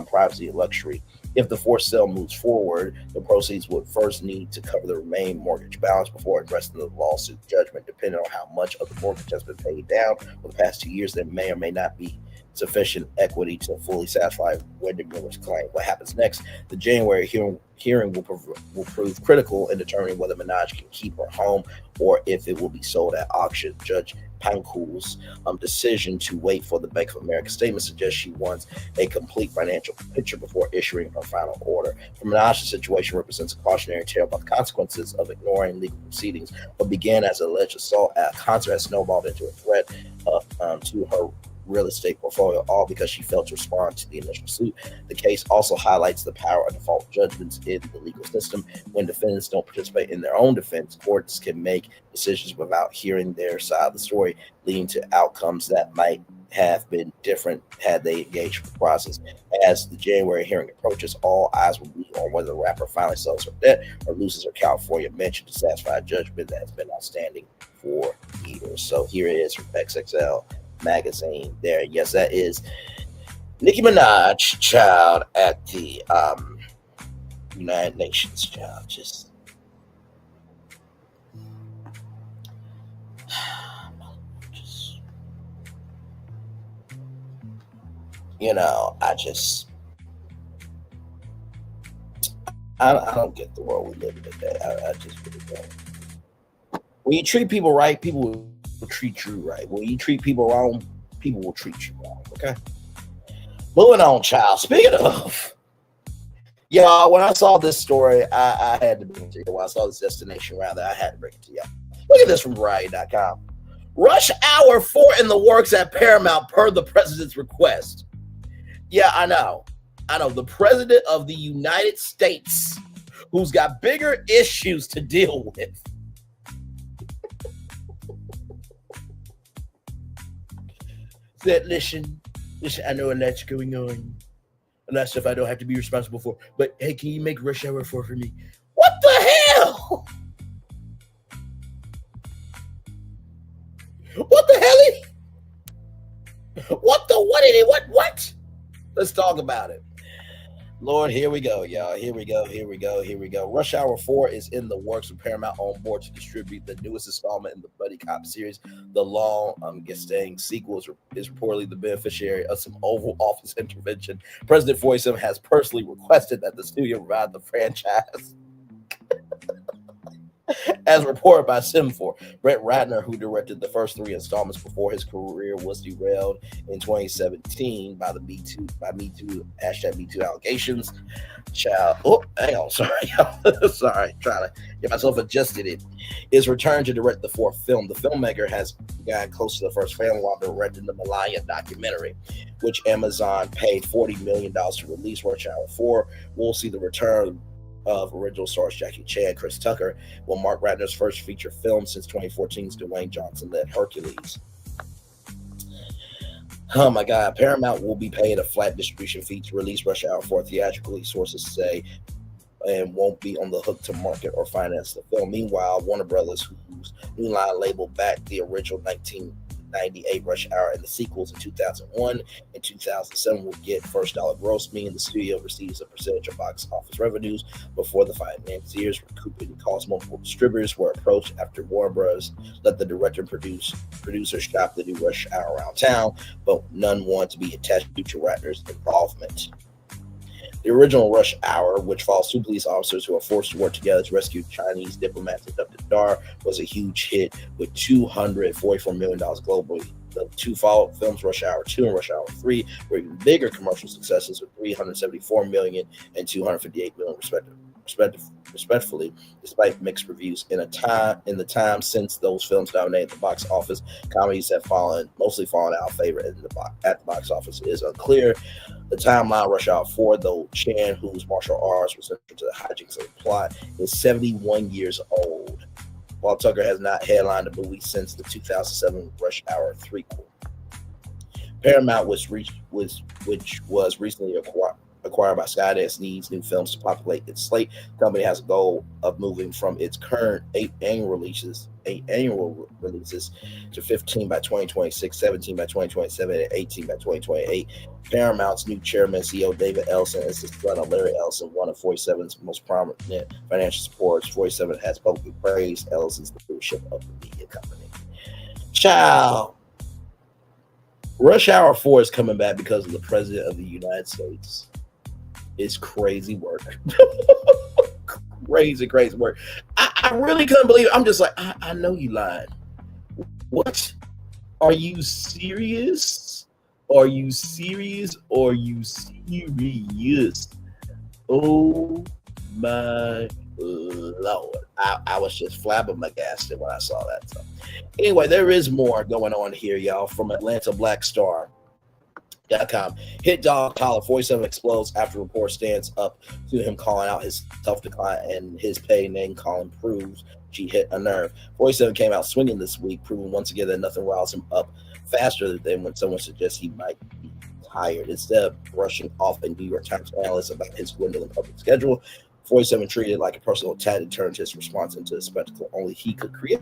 privacy and luxury. If the forced sale moves forward, the proceeds would first need to cover the remaining mortgage balance before addressing the lawsuit judgment. Depending on how much of the mortgage has been paid down for the past 2 years, there may or may not be sufficient equity to fully satisfy Wendy Miller's claim. What happens next? The January hearing will prove critical in determining whether Minaj can keep her home or if it will be sold at auction. Judge Pankul's decision to wait for the Bank of America statement suggests she wants a complete financial picture before issuing her final order. For Minaj, the situation represents a cautionary tale about the consequences of ignoring legal proceedings. What began as an alleged assault at a concert has snowballed into a threat to her real estate portfolio, all because she failed to respond to the initial suit. The case also highlights the power of default judgments in the legal system. When defendants don't participate in their own defense, courts can make decisions without hearing their side of the story, leading to outcomes that might have been different had they engaged with the process. As the January hearing approaches, all eyes will be on whether the rapper finally sells her debt or loses her California mansion to satisfy a judgment that has been outstanding for years. So here it is from XXL Magazine there. Yes, that is Nicki Minaj, child, at the United Nations, child. Just you know, I don't get the world we live in today. I just really don't. When you treat people right, people will treat you right. When you treat people wrong, people will treat you wrong. Okay. Moving on, child. Speaking of, y'all, when I saw this story, I had to bring it to you. When I saw this destination, rather, I had to bring it to you. Look at this from Variety.com. Rush Hour 4 in the works at Paramount per the president's request. Yeah, I know. The president of the United States, who's got bigger issues to deal with, said, listen, I know a lot's going on. A lot of stuff I don't have to be responsible for. But hey, can you make Rush Hour 4 for me? What the hell? What the hell? What? Let's talk about it. Lord, here we go, y'all. Here we go. Rush Hour 4 is in the works with Paramount on board to distribute the newest installment in the buddy cop series. The long-staying sequel is reportedly the beneficiary of some Oval Office intervention. President Foysam has personally requested that the studio provide the franchise As reported by Sim4, Brett Ratner, who directed the first 3 installments before his career was derailed in 2017 by the Me Too allegations. Hang on, sorry, trying to get myself adjusted. It is returned to direct the 4th film. The filmmaker has gotten close to the first film while directing the Malaya documentary, which Amazon paid $40 million to release. Rush Hour 4 will see the return of original stars Jackie Chan, Chris Tucker, will mark Ratner's first feature film since 2014's Dwayne Johnson-led Hercules. Oh my God, Paramount will be paid a flat distribution fee to release Rush Hour 4 theatrically, sources say, and won't be on the hook to market or finance the film. Meanwhile, Warner Brothers, whose New Line label backed the original 1998 Rush Hour and the sequels in 2001 and 2007, will get first dollar gross, meaning the studio receives a percentage of box office revenues before the financiers recouping costs. Multiple distributors were approached after Warner Bros. Let the director and producer shop the new Rush Hour around town, but none wanted to be attached to Ratner's involvement. The original Rush Hour, which follows 2 police officers who are forced to work together to rescue Chinese diplomats abducted Dar, was a huge hit with $244 million globally. The 2 follow-up films, Rush Hour 2 and Rush Hour 3, were even bigger commercial successes with $374 million and $258 million respectively, despite mixed reviews. In the time since those films dominated the box office, comedies have mostly fallen out of favor at the box office. It is unclear the timeline. Rush Hour 4, though Chan, whose martial arts was central to the hijinks of the plot, is 71 years old, while Tucker has not headlined the movie since the 2007 Rush Hour 3. Paramount, which was recently acquired by Skydance, needs new films to populate its slate. The company has a goal of moving from its current 8 annual releases to 15 by 2026, 17 by 2027, and 18 by 2028. Paramount's new chairman, CEO David Ellison, is the son of Larry Ellison, one of 47's most prominent financial supporters. 47 has publicly praised Ellison's leadership of the media company. Ciao. Rush Hour 4 is coming back because of the President of the United States. It's crazy work. crazy work. I really couldn't believe it. I'm just like, I know you lied. What? Are you serious? Are you serious? Are you serious? Oh my Lord. I was just flabbergasted when I saw that. So, anyway, there is more going on here, y'all, from Atlanta Black Star. Hit dog Tyler 47 explodes after report stands up to him calling out his tough decline, and his pay name calling proves she hit a nerve. 47 came out swinging this week, proving once again that nothing riles him up faster than when someone suggests he might be tired. Instead of brushing off a New York Times analyst about his dwindling public schedule, 47 treated it like a personal attack and turned his response into a spectacle only he could create.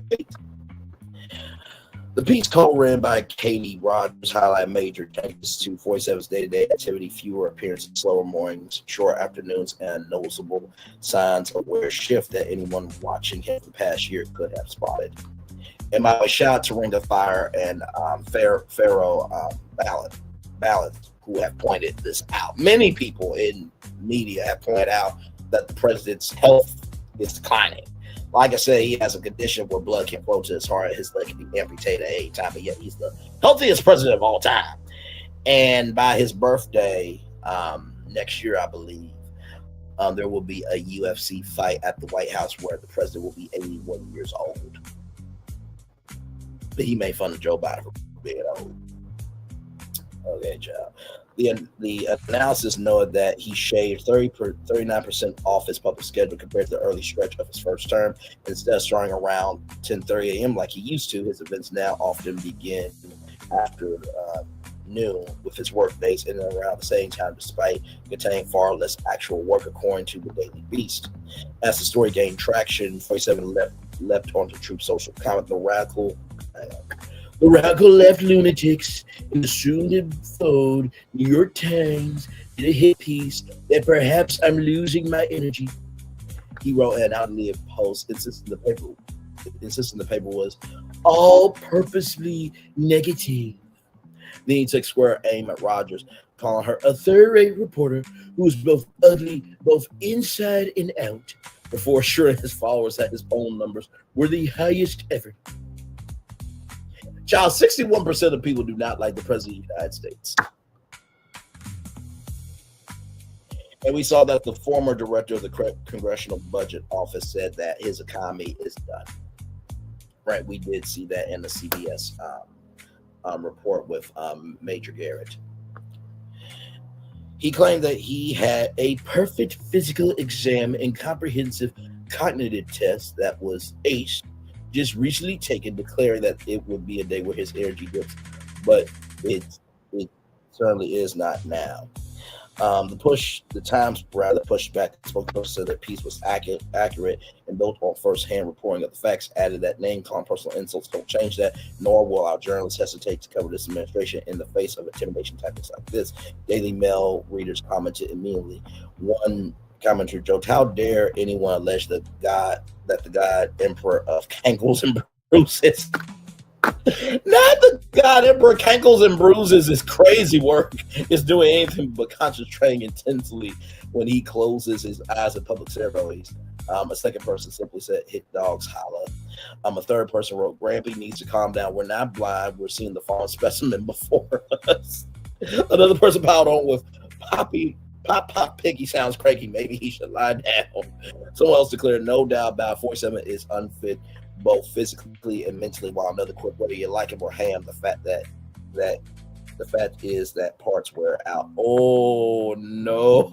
The piece co-written by Katie Rogers highlight major changes to 47's day-to-day activity, fewer appearances, slower mornings, short afternoons, and noticeable signs of wear shift that anyone watching him the past year could have spotted. And my shout out to Ring of Fire and Pharaoh Ballard, who have pointed this out. Many people in media have pointed out that the president's health is declining. Like I said, he has a condition where blood can flow to his heart. His leg can be amputated at any time, but yet he's the healthiest president of all time. And by his birthday next year, I believe, there will be a UFC fight at the White House where the president will be 81 years old. But he made fun of Joe Biden for being old. Okay, Joe. The analysis noted that he shaved 39% off his public schedule compared to the early stretch of his first term. Instead of starting around 10:30 a.m. like he used to, his events now often begin after noon, with his work days in and around the same time, despite containing far less actual work, according to the Daily Beast. As the story gained traction, 47 leapt onto Truth Social comment, the radical left lunatics in the soon-to-fold New York Times did a hit piece that perhaps I'm losing my energy. He wrote an outlived post insisting the paper was all purposely negative. Then he took square aim at Rogers, calling her a third-rate reporter who was both ugly, both inside and out. before assuring his followers that his poll numbers were the highest ever. Child, 61% of people do not like the President of the United States. And we saw that the former director of the Congressional Budget Office said that his economy is done. Right, we did see that in the CBS report with Major Garrett. He claimed that he had a perfect physical exam and comprehensive cognitive test that was aced, just recently taken, declaring that it would be a day where his energy dips, but it certainly is not now. The Times rather pushed back. The spokesperson said that piece was accurate and built on first-hand reporting of the facts, added that name-calling personal insults don't change that, nor will our journalists hesitate to cover this administration in the face of intimidation tactics like this. Daily Mail readers commented immediately. One commenter joked, "How dare anyone allege that the God Emperor of Cankles and Bruises." Not the God Emperor Cankles and Bruises is crazy work. Is doing anything but concentrating intensely when he closes his eyes at public ceremonies. A second person simply said, "Hit dogs holla." A third person wrote, "Grampy needs to calm down. We're not blind. We're seeing the fallen specimen before us." Another person piled on with, Pop Piggy sounds cranky. Maybe he should lie down." Someone else declared, "No doubt about 47 is unfit both physically and mentally," while another quote, "Whether you like him or ham, the fact is that parts wear out." Oh no.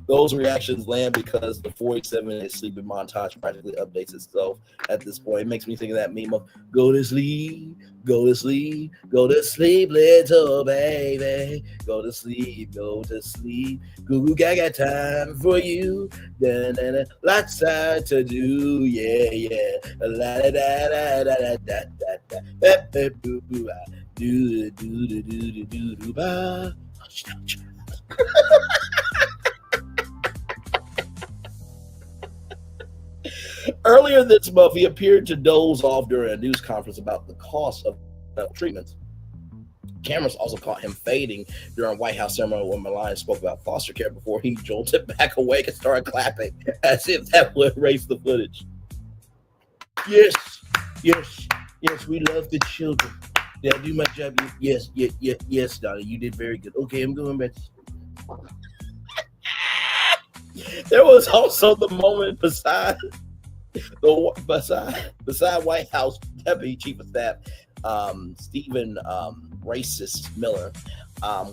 Those reactions land because the 47 is sleeping montage practically updates itself at this point. It makes me think of that meme of go to sleep, go to sleep, go to sleep, little baby. Go to sleep, go to sleep. Goo goo gaga time for you. Da-da-da. Lots to do, yeah. La da da da da da da da. Do do do do do do do ba. Earlier this month, he appeared to doze off during a news conference about the cost of treatments. Cameras also caught him fading during White House ceremony when Melania spoke about foster care before he jolted back awake and started clapping as if that would erase the footage. Yes, we love the children. Did I do my job? Yes, Donnie, you did very good. Okay, I'm going back to school. There was also the moment beside White House Deputy Chief of Staff Stephen Racist Miller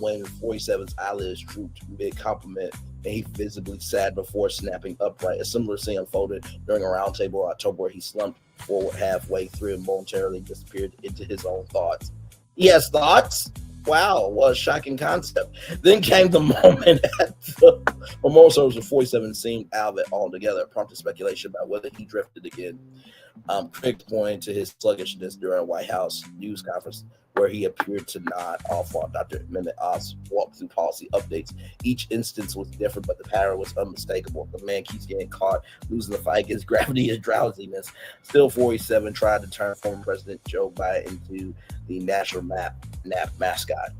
when 47's eyelids drooped mid-compliment and he visibly sat before snapping upright. A similar scene unfolded during a roundtable in October where he slumped forward halfway through and momentarily disappeared into his own thoughts. He has thoughts? Wow, what a shocking concept. Then came the moment at the memorial service where 47 seemed out of it altogether, prompted speculation about whether he drifted again. Critics pointed to his sluggishness during a White House news conference where he appeared to nod off on Dr. Mehmet Oz's walk-through policy updates. Each instance was different, but the pattern was unmistakable. The man keeps getting caught losing the fight against gravity and drowsiness. Still, 47 tried to turn former President Joe Biden into the national nap mascot.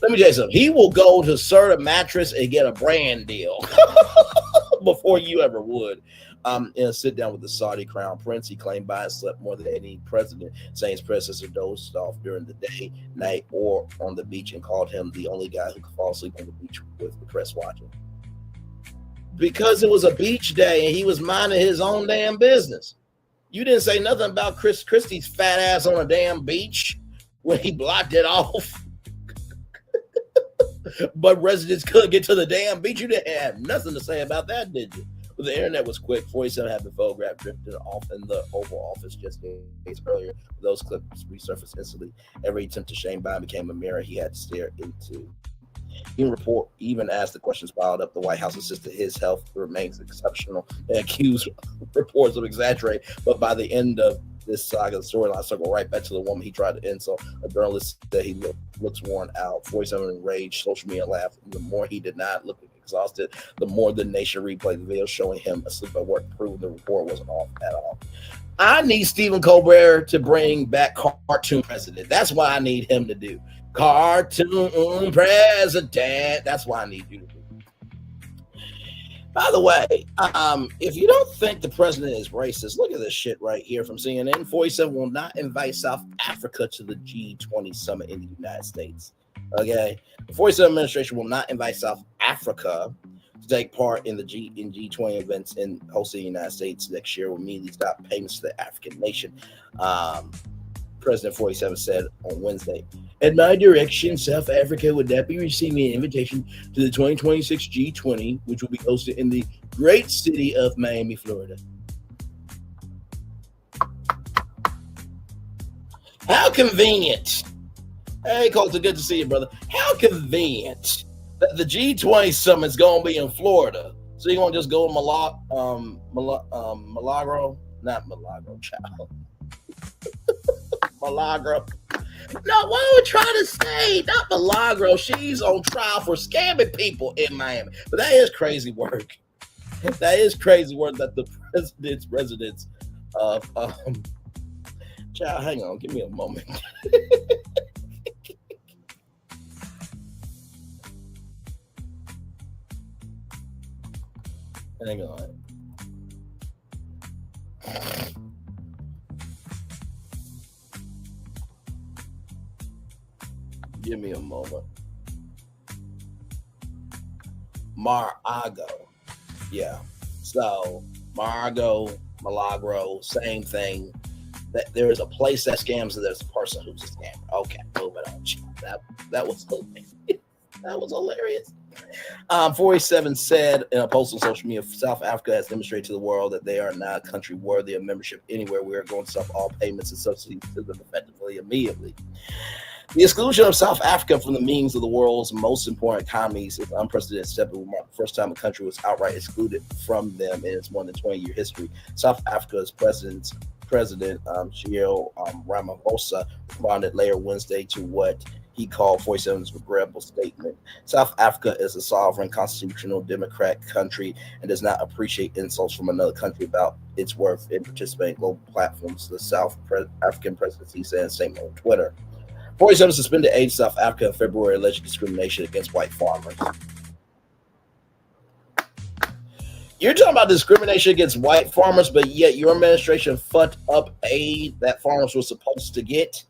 Let me tell you something. He will go to Serta Mattress and get a brand deal before you ever would. In a sit-down with the Saudi Crown Prince, he claimed Biden slept more than any president, saying his predecessor dozed off during the day, night, or on the beach, and called him the only guy who could fall asleep on the beach with the press watching. Because it was a beach day and he was minding his own damn business. You didn't say nothing about Chris Christie's fat ass on a damn beach when he blocked it off. But residents couldn't get to the damn beach. You didn't have nothing to say about that, did you? But the internet was quick. 47 had been photographed drifting off in the Oval Office just days earlier. Those clips resurfaced instantly. Every attempt to shame Biden became a mirror he had to stare into. Even as the questions piled up, the White House insisted his health remains exceptional and accused reports of exaggerating. But by the end of this saga, the storyline circled right back to the woman he tried to insult. A journalist said he looks worn out. 47 enraged, social media laughed. The more he did not look exhausted, the more the nation replayed the video showing him asleep at work, proved the report wasn't off at all. I need Stephen Colbert to bring back cartoon president. That's what I need him to do. Cartoon president. That's what I need you to do. By the way, if you don't think the president is racist, look at this shit right here from CNN. 47 will not invite South Africa to the G20 summit in the United States. Okay, the 47 administration will not invite South Africa to take part in the G20 events in hosting the United States next year. Will immediately stop payments to the African nation. President 47 said on Wednesday, "At my direction, South Africa would not be receiving an invitation to the 2026 G20, which will be hosted in the great city of Miami, Florida." How convenient. Hey, Colton, good to see you, brother. How convenient that the G20 summit's going to be in Florida. So you're going to just go to Milagro? Not Milagro, child. Milagro. No, what are we trying to say? Not Milagro. She's on trial for scamming people in Miami. But that is crazy work. That is crazy work that the president's residence of child, hang on, give me a moment. Hang on. Give me a moment. Mar-a-Go. Yeah. So, Mar-a-Go, Milagro, same thing. That there is a place that scams and there's a person who's a scammer. Okay, moving on. That was hilarious. That was hilarious. 47 said in a post on social media, South Africa has demonstrated to the world that they are not a country worthy of membership anywhere. We are going to stop all payments and subsidies to them effectively immediately. The exclusion of South Africa from the means of the world's most important economies is an unprecedented step. It will mark the first time a country was outright excluded from them in its more than 20-year history. South Africa's President Cyril Ramaphosa responded later Wednesday to what he called 47's regrettable statement. South Africa is a sovereign, constitutional, democratic country and does not appreciate insults from another country about its worth in participating in global platforms, the South African presidency said in a statement on Twitter. 47 suspended aid to South Africa in February, alleged discrimination against white farmers. You're talking about discrimination against white farmers, but yet your administration fucked up aid that farmers were supposed to get?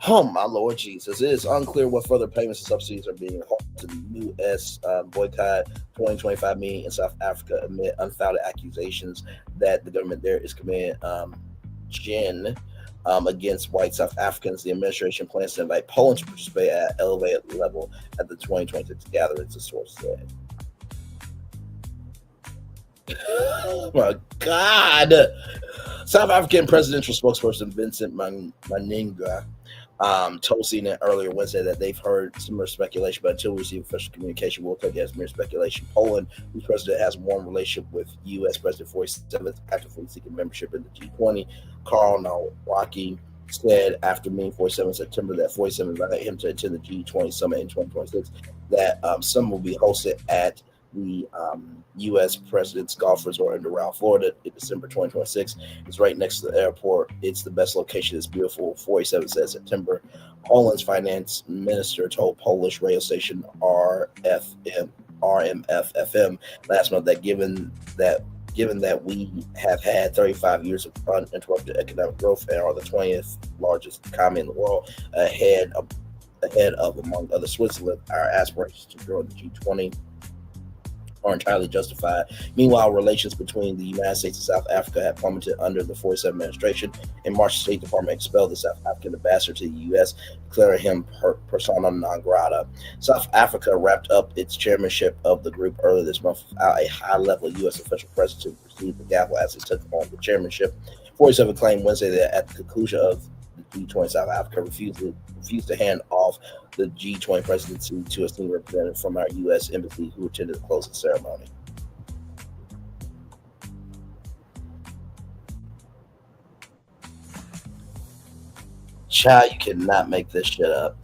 Oh, my Lord Jesus. It is unclear what further payments and subsidies are being halted to the U.S. Boycott 2025 meeting in South Africa amid unfounded accusations that the government there is committing against white South Africans. The administration plans to invite Poland to participate at an elevated level at the 2026 gathering, the source said. Oh my God. South African presidential spokesperson Vincent Maninga told CNN earlier Wednesday that they've heard similar speculation, but until we receive official communication, we'll take it as mere speculation. Poland, whose president has a warm relationship with U.S. President 47, is actively seeking membership in the G20. Karl Nowacki said after meeting 47 in September that 47 invited him to attend the G20 summit in 2026, that some will be hosted at the U.S. President's Golf Resort in Doral, Florida in December 2026. It's right next to the airport. It's the best location. It's beautiful. 47 said September. Poland's finance minister told Polish radio station RMF-FM last month that given that we have had 35 years of uninterrupted economic growth and are the 20th largest economy in the world, ahead of, among other, Switzerland, our aspirations to grow the G20 are entirely justified. Meanwhile, relations between the United States and South Africa have plummeted under the 47 administration. In March, the State Department expelled the South African ambassador to the U.S., declaring him persona non grata. South Africa wrapped up its chairmanship of the group earlier this month without a high-level U.S. official present to receive the gavel as it took on the chairmanship. 47 claimed Wednesday that at the conclusion of the G20, South Africa refused to hand off the G20 presidency to a senior representative from our U.S. embassy who attended the closing ceremony. Child, you cannot make this shit up.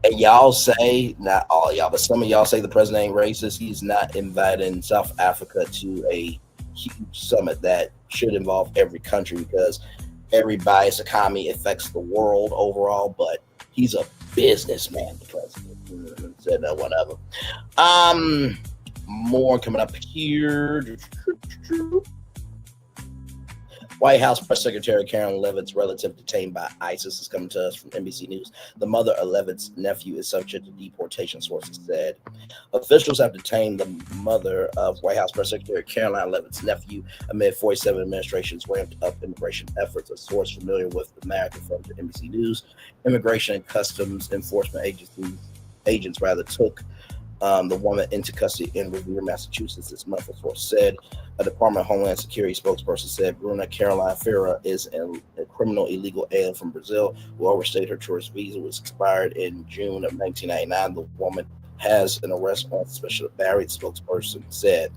And y'all say, not all y'all, but some of y'all say the president ain't racist. He's not inviting South Africa to a huge summit that should involve every country because every biased economy affects the world overall, but he's a businessman, the president. Said no one of them. More coming up here. White House Press Secretary Karen Levitt's relative detained by ISIS is coming to us from NBC News. The mother of Levitt's nephew is subject to deportation, sources said. Officials have detained the mother of White House Press Secretary Caroline Levitt's nephew amid 47 administration's ramped up immigration efforts. A source familiar with the matter confirmed to NBC News. Immigration and Customs Enforcement agents took the woman into custody in Revere, Massachusetts this month, a source said. A Department of Homeland Security spokesperson said Bruna Caroline Ferreira is a criminal illegal alien from Brazil who overstayed her tourist visa, was expired in June of 1999. The woman has an arrest warrant suspicion of Barry, the spokesperson said.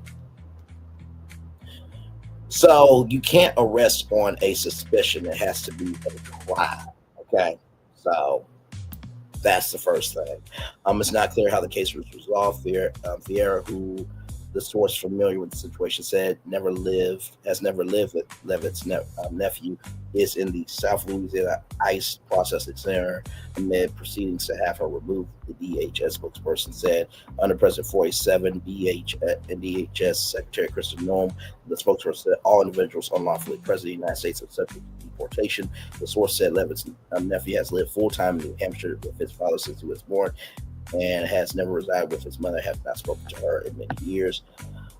So you can't arrest on a suspicion. It has to be a crime. Okay, so that's the first thing. It's not clear how the case was resolved. Ferreira, who the source familiar with the situation said has never lived with Levitt's nephew, is in the South Louisiana ICE processing center amid proceedings to have her removed, the DHS spokesperson said. Under President 47 DHS Secretary Kristen Noem, the spokesperson said all individuals unlawfully present in the United States are subject to deportation. The source said Levitt's nephew has lived full-time in New Hampshire with his father since he was born and has never resided with his mother, has not spoken to her in many years.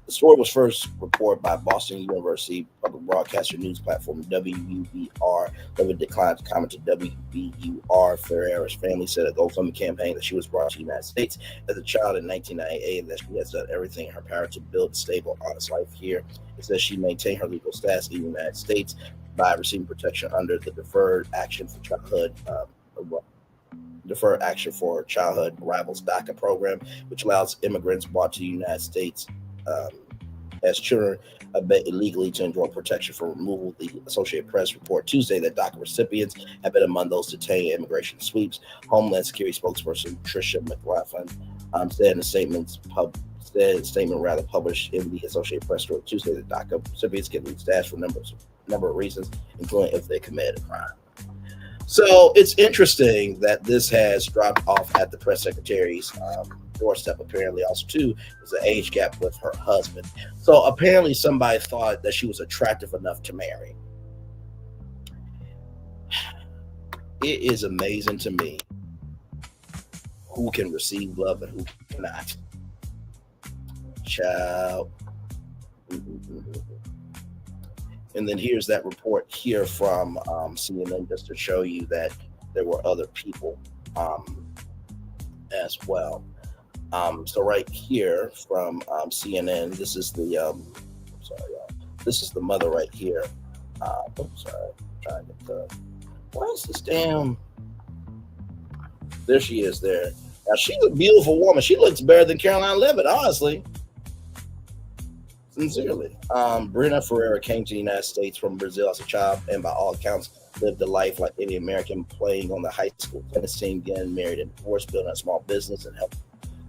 The story was first reported by Boston University public broadcaster news platform WUBR. Levitt declined to comment to WBUR. Ferreira's family said a GoFundMe campaign that she was brought to the United States as a child in 1998 and that she has done everything in her power to build a stable, honest life here. It says she maintained her legal status in the United States by receiving protection under the Deferred Action for Childhood Arrivals DACA program, which allows immigrants brought to the United States as children illegally to enjoy protection from removal. The Associated Press reported Tuesday that DACA recipients have been among those detained in immigration sweeps. Homeland Security spokesperson Tricia McLaughlin said in a statement published in the Associated Press story Tuesday that DACA recipients get legal status for a number of reasons, including if they committed a crime. So it's interesting that this has dropped off at the press secretary's doorstep. Apparently, also too, there's an age gap with her husband. So apparently, somebody thought that she was attractive enough to marry. It is amazing to me who can receive love and who cannot. Child. And then here's that report here from CNN just to show you that there were other people as well. So right here from CNN, this is the this is the mother right here. Trying to get the, where is this damn? There she is there. Now she's a beautiful woman. She looks better than Caroline Levitt, honestly. Sincerely. Bruna Ferreira came to the United States from Brazil as a child and by all accounts lived a life like any American, playing on the high school tennis team, getting married and divorced, building a small business and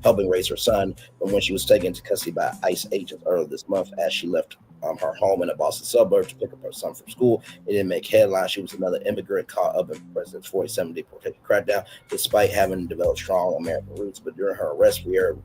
helping raise her son. But when she was taken into custody by ICE agents earlier this month as she left her home in a Boston suburb to pick up her son from school, it didn't make headlines. She was another immigrant caught up in President's 47 deportation crackdown, despite having developed strong American roots. But during her arrest, Ferreira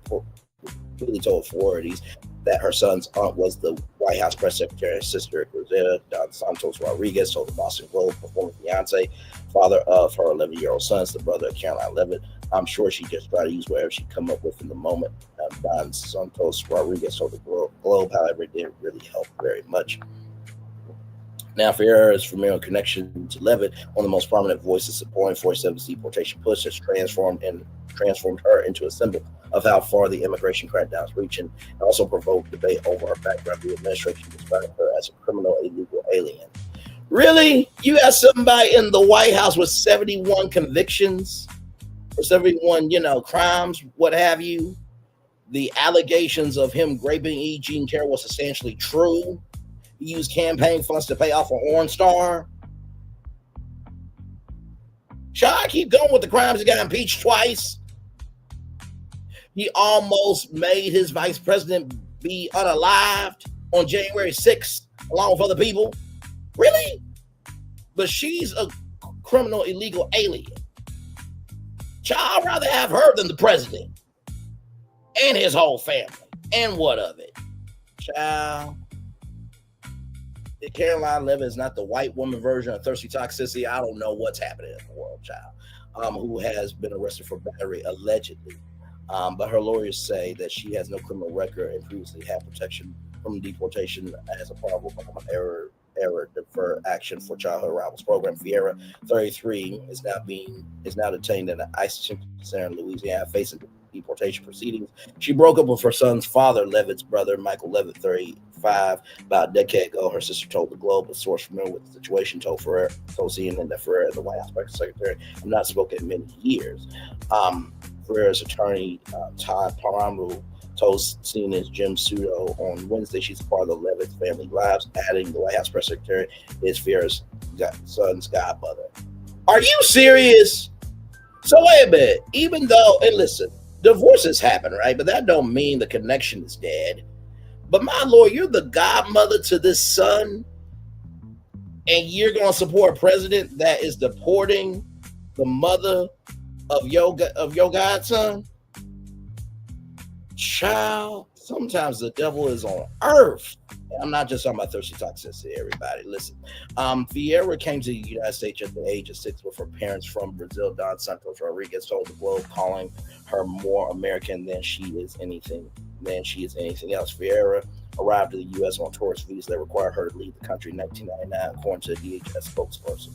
repeatedly told authorities that her son's aunt was the White House press secretary's sister, Rosetta Dos Santos Rodriguez, told the Boston Globe, former fiance, father of her 11-year-old son, the brother of Caroline Levitt. I'm sure she just tried to use whatever she come up with in the moment. Don Santos Rodriguez told the Globe, however, it didn't really help very much. Now, Ferreira's familiar connection to Levitt, one of the most prominent voices supporting 47's deportation push, has transformed her into a symbol of how far the immigration crackdown is reaching, and also provoked debate over her background. The administration described her as a criminal illegal alien. Really? You got somebody in the White House with 71 convictions, or 71, crimes, what have you? The allegations of him raping E. Jean Carroll was essentially true. He used campaign funds to pay off an Orange Star. Shall I keep going with the crimes? He got impeached twice. He almost made his vice president be unalived on January 6th, along with other people. Really? But she's a criminal illegal alien. Child, I'd rather have her than the president and his whole family And what of it? Child. If Caroline Levitt is not the white woman version of thirsty toxicity, I don't know what's happening in the world, child. Who has been arrested for battery, allegedly. But her lawyers say that she has no criminal record and previously had protection from deportation as a part of Obama era deferred action for childhood arrivals program. Vieira, 33, is now detained in an ICE detention center in Louisiana, facing deportation proceedings. She broke up with her son's father, Levitt's brother, Michael Levitt, 35, about a decade ago. Her sister told the Globe, a source familiar with the situation told CNN that Ferreira, the White House press secretary, have not spoken in many years. Ferreira's attorney, Todd Palumbo, told CNN's Jim Sudo on Wednesday she's a part of the Levitt family lives, adding the White House press secretary is Ferreira's son's godmother. Are you serious? So wait a minute. Even though, and listen, divorces happen, right? But that don't mean the connection is dead. But my Lord, you're the godmother to this son, and you're going to support a president that is deporting the mother of your godson? Child, sometimes the devil is on earth. I'm not just talking about thirsty toxicity, everybody. Listen, Vieira came to the United States at the age of 6 with her parents from Brazil. Don Santos Rodriguez told the Globe, calling her more American than she is anything else. Vieira arrived in the U.S. on a tourist visa that required her to leave the country in 1999, according to the DHS spokesperson.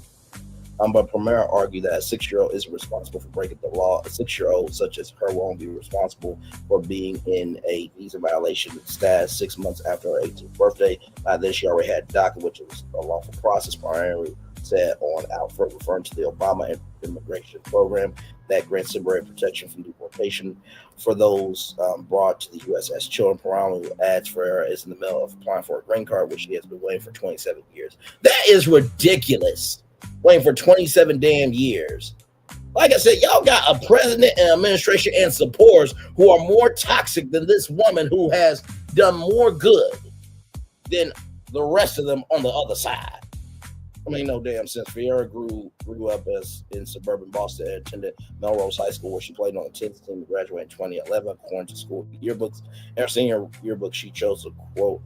But Primera argued that a 6-year-old isn't responsible for breaking the law. A 6-year-old such as her won't be responsible for being in a visa violation status 6 months after her 18th birthday. By then, she already had DACA, which was a lawful process, primarily said on Alfred, referring to the Obama immigration program that grants temporary protection from deportation for those brought to the U.S. as children. Palumbo adds Ferreira is in the middle of applying for a green card, which she has been waiting for 27 years. That is ridiculous. Waiting for 27 damn years. Like I said, y'all got a president and administration and supporters who are more toxic than this woman who has done more good than the rest of them on the other side. I mean, no damn sense. Vieira grew up as in suburban Boston and attended Melrose High School, where she played on the 10th team to graduate in 2011, according to school yearbooks. In her senior yearbook, she chose to quote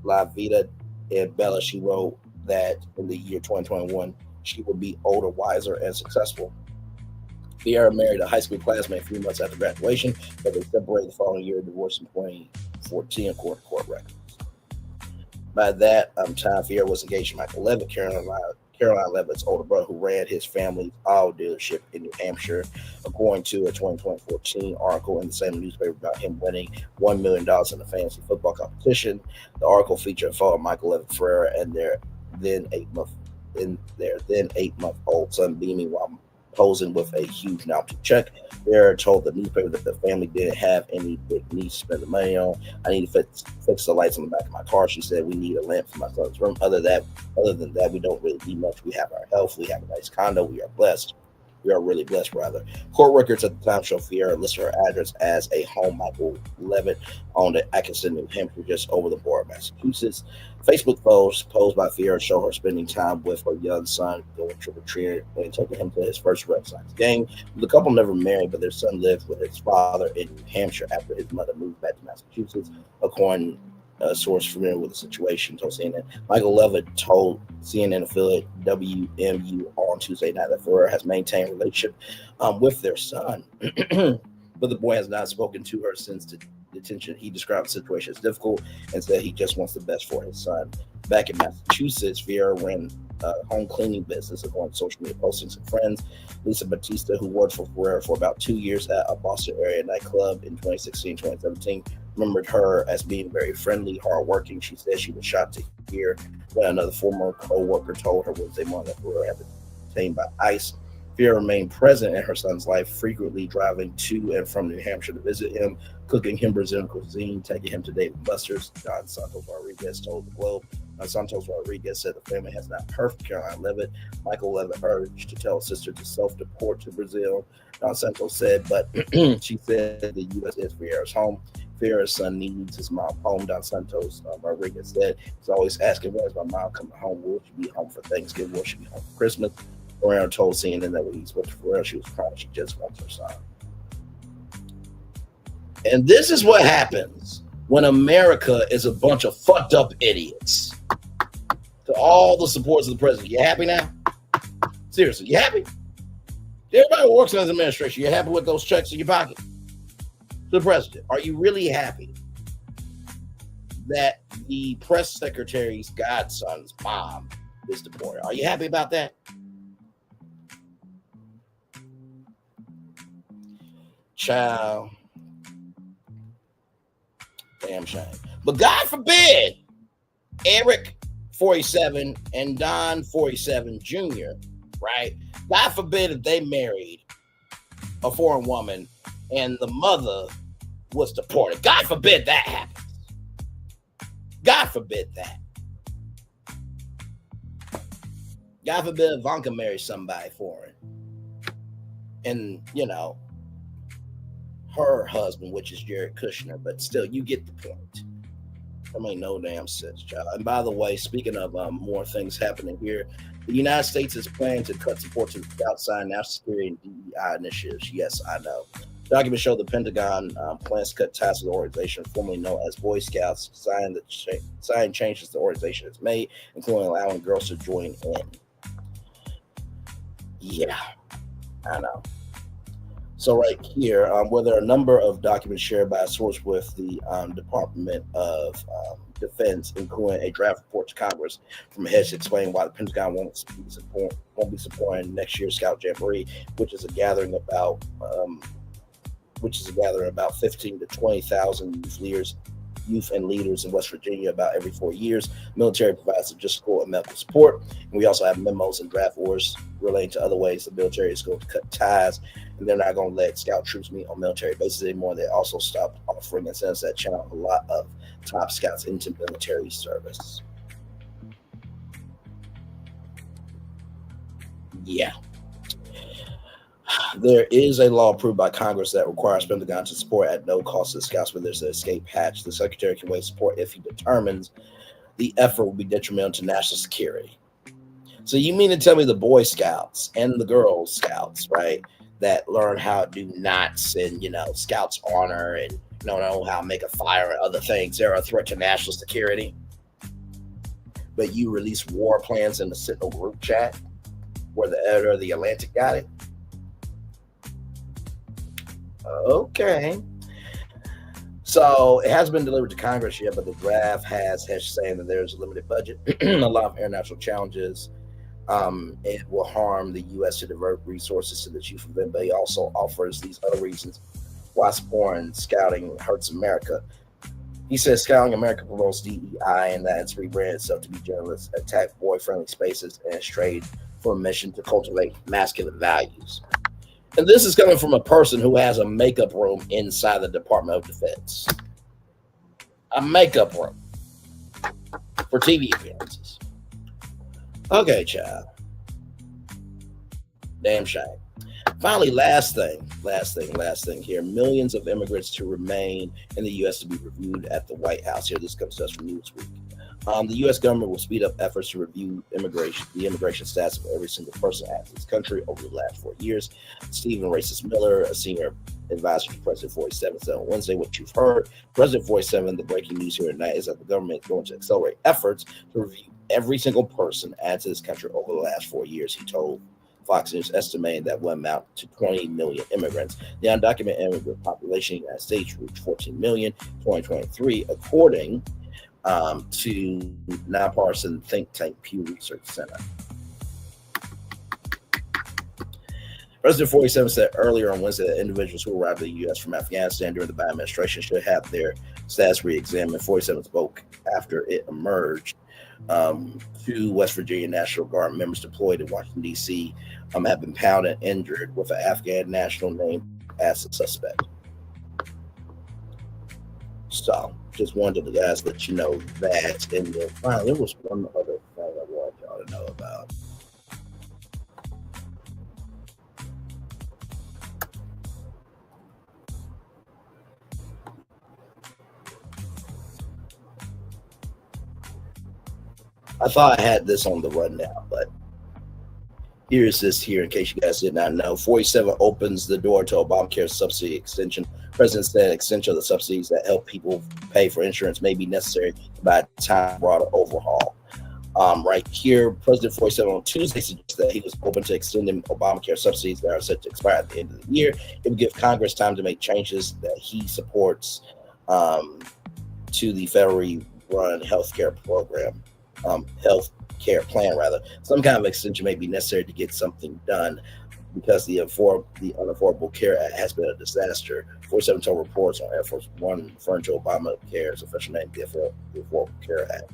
La Vida e Bella. She wrote that in the year 2021, she would be older, wiser, and successful. Vieira married a high school classmate a few months after graduation, but they separated the following year, divorced in 2014, according to court records. By that time, Vieira was engaged to Michael Levitt, Caroline Levitt's older brother, who ran his family's auto dealership in New Hampshire, according to a 2014 article in the same newspaper about him winning $1 million in a fantasy football competition. The article featured a photo of Michael Levitt Ferreira and their then 8-month-old son beaming while posing with a huge novelty check. Ferreira told the newspaper that the family didn't have any big needs to spend the money on. I need to fix the lights on the back of my car. She said, we need a lamp for my son's room. Other than that, we don't really need much. We have our health. We have a nice condo. We are blessed. We are really blessed, rather. Court records at the time show Vieira listed her address as a home Michael Levitt owned at Atkinson, New Hampshire, just over the border of Massachusetts. Facebook photos posed by Vieira show her spending time with her young son, going trick-or-treating and taking him to his first Red Sox game. The couple never married, but their son lived with his father in New Hampshire after his mother moved back to Massachusetts, according a source familiar with the situation told CNN. Michael Levitt told CNN affiliate WMU on Tuesday night that Ferreira has maintained a relationship with their son, but the boy has not spoken to her since the detention. He described the situation as difficult and said he just wants the best for his son. Back in Massachusetts, Vieira ran a home cleaning business, according to social media postings and friends. Lisa Batista, who worked for Ferreira for about 2 years at a Boston area nightclub in 2016-2017, remembered her as being very friendly, hardworking. She said she was shocked to hear when another former co-worker told her Wednesday morning that Ferreira had been detained by ICE. Vieira remained present in her son's life, frequently driving to and from New Hampshire to visit him, cooking him Brazilian cuisine, taking him to Dave & Buster's. Don Santos Rodriguez told the Globe. Don Santos Rodriguez said the family has not heard from Caroline Levitt. Michael Levitt urged to tell his sister to self-deport to Brazil. Don Santos said, but she said the U.S. is Vieira's home. Vieira's son needs his mom home. Don Santos Rodriguez said he's always asking, where's my mom coming home? Will she be home for Thanksgiving? Will she be home for Christmas? Ferreira told CNN that when he spoke to Ferreira, she was crying. She just wants her son. And this is what happens when America is a bunch of fucked up idiots. To all the supporters of the president, you happy now? Seriously, you happy? Everybody who works in his administration, you happy with those checks in your pocket? To the president, are you really happy that the press secretary's godson's mom is deported? Are you happy about that? Child. Damn shame. But God forbid Eric 47 and Don 47 Jr., right? God forbid if they married a foreign woman and the mother was deported. God forbid that happens. God forbid that. God forbid Ivanka marries somebody foreign. And, you know, her husband, which is Jared Kushner, but still, you get the point. I mean, no damn sense, child. And by the way, speaking of more things happening here, the United States is planning to cut support to the outside national security and DEI initiatives. Yes, I know. Documents show the Pentagon plans to cut ties with the organization formerly known as Boy Scouts, sign changes the organization has made, including allowing girls to join in. Yeah, I know. So right here, where there are a number of documents shared by a source with the Department of Defense, including a draft report to Congress from a head to explain why the Pentagon won't be supporting next year's Scout Jamboree, which is a gathering about 15 to 20,000 youth and leaders in West Virginia about every 4 years. Military provides logistical and medical support. And we also have memos and draft orders relating to other ways the military is going to cut ties, and they're not going to let Scout troops meet on military bases anymore. They also stopped offering incentives that channel a lot of top Scouts into military service. Yeah. There is a law approved by Congress that requires Pentagon to support at no cost to the Scouts when there's an escape hatch. The Secretary can waive support if he determines the effort will be detrimental to national security. So you mean to tell me the Boy Scouts and the Girl Scouts, right, that learn how to do knots and, you know, Scouts honor and know how to make a fire and other things, they're a threat to national security? But you release war plans in the Sentinel group chat where the editor of the Atlantic got it? Okay. So it hasn't been delivered to Congress yet, but the draft has saying that there's a limited budget, a lot of international challenges. It will harm the U.S. to divert resources to the chief event, but he also offers these other reasons why supporting scouting hurts America. He says Scouting America promotes DEI and that it's rebranded itself to be generous, attack boy-friendly spaces, and strayed for a mission to cultivate masculine values. And this is coming from a person who has a makeup room inside the Department of Defense. A makeup room for TV appearances. Okay, child. Damn shame. Finally, last thing here. Millions of immigrants to remain in the U.S. to be reviewed at the White House. Here, this comes to us from Newsweek. The U.S. government will speed up efforts to review the immigration status of every single person at this country over the last 4 years. Stephen Racist Miller, a senior advisor to President 47, said on Wednesday what you've heard. President 47, the breaking news here tonight is that the government is going to accelerate efforts to review every single person added to this country over the last 4 years, he told Fox News, estimating that will amount to 20 million immigrants. The undocumented immigrant population in the United States reached 14 million in 2023, according to nonpartisan think tank Pew Research Center. President 47 said earlier on Wednesday that individuals who arrived in the U.S. from Afghanistan during the Biden administration should have their status re-examined. 47 spoke after it emerged. 2 West Virginia National Guard members deployed in Washington, D.C. Have been pounded and injured with an Afghan national named as a suspect. So, just wanted to guys let you know that. And then finally, there was one other thing I wanted y'all to know about. I thought I had this on the rundown, but Here's this here in case you guys did not know. 47 opens the door to Obamacare subsidy extension. President said extension of the subsidies that help people pay for insurance may be necessary by the time broader overhaul. Right here, President 47 on Tuesday suggested that he was open to extending Obamacare subsidies that are set to expire at the end of the year. It would give Congress time to make changes that he supports to the federally run healthcare program, healthcare plan rather. Some kind of extension may be necessary to get something done because the Unaffordable Care Act has been a disaster. 47 told reports on Air Force One referring to Obamacare's official name, the Affordable Care Act.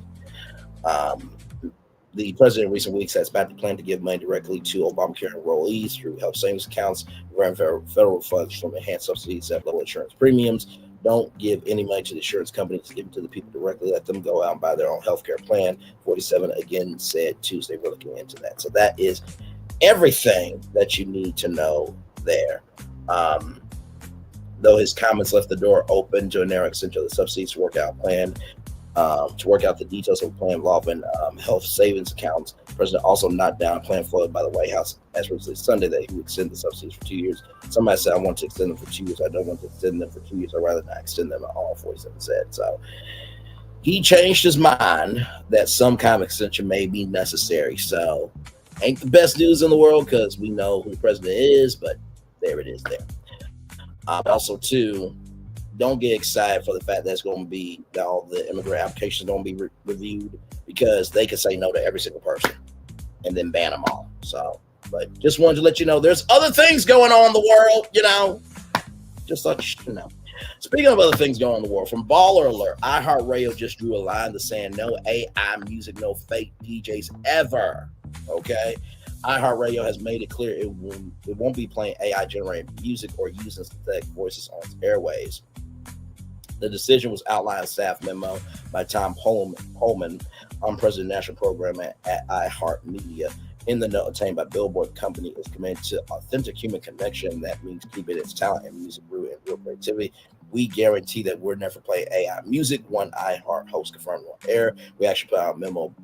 The president in recent weeks has backed the plan to give money directly to Obamacare enrollees through health savings accounts, grant federal funds from enhanced subsidies at low insurance premiums. Don't give any money to the insurance companies, give it to the people directly. Let them go out and buy their own healthcare plan. 47 again said Tuesday we're looking into that. So that is everything that you need to know there. Though his comments left the door open to a narrow extension of the subsidies to work out the details of a plan involving health savings accounts. The president also knocked down a plan floated by the White House as recently Sunday that he would extend the subsidies for 2 years. Somebody said, I want to extend them for 2 years. I don't want to extend them for 2 years. I'd rather not extend them at all, 47 said. So he changed his mind that some kind of extension may be necessary. So ain't the best news in the world because we know who the president is, but there it is there. Also, too, don't get excited for the fact that it's going to be all the immigrant applications going to be reviewed because they can say no to every single person and then ban them all. So, but just wanted to let you know there's other things going on in the world, you know. Just thought you should know. Speaking of other things going on in the world, from Baller Alert, iHeartRadio just drew a line to saying no AI music, no fake DJs ever. Okay. iHeartRadio has made it clear it won't be playing AI-generated music or using synthetic voices on its airwaves. The decision was outlined in a staff memo by Tom Holman, President of National Program at iHeartMedia. In the note obtained by Billboard, the company is committed to authentic human connection. That means keeping its talent and music rooted in real creativity. We guarantee that we're never playing AI music. One iHeart host confirmed on air. We actually put out a memo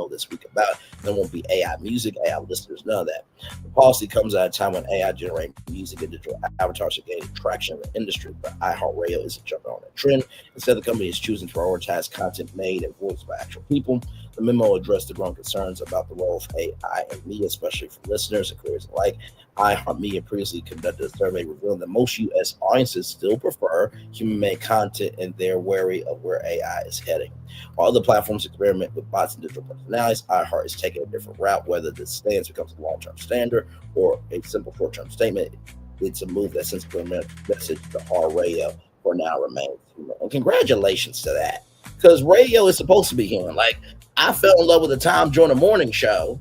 this week about it. There won't be AI music, AI listeners, none of that. The policy comes at a time when AI generated music and digital avatars are gaining traction in the industry, but iHeartRadio isn't jumping on that trend. Instead, the company is choosing to prioritize content made and voiced by actual people. The memo addressed the growing concerns about the role of AI in media, especially for listeners and creators alike. iHeartMedia previously conducted a survey revealing that most U.S. audiences still prefer human-made content and they're wary of where AI is heading. While other platforms experiment with bots and digital personalities, iHeart is taking a different route. Whether this stance becomes a long-term standard or a simple short-term statement, it's a move that sends a message to our radio for now remains human. And congratulations to that, because radio is supposed to be human. Like, I fell in love with the Tom Joyner morning show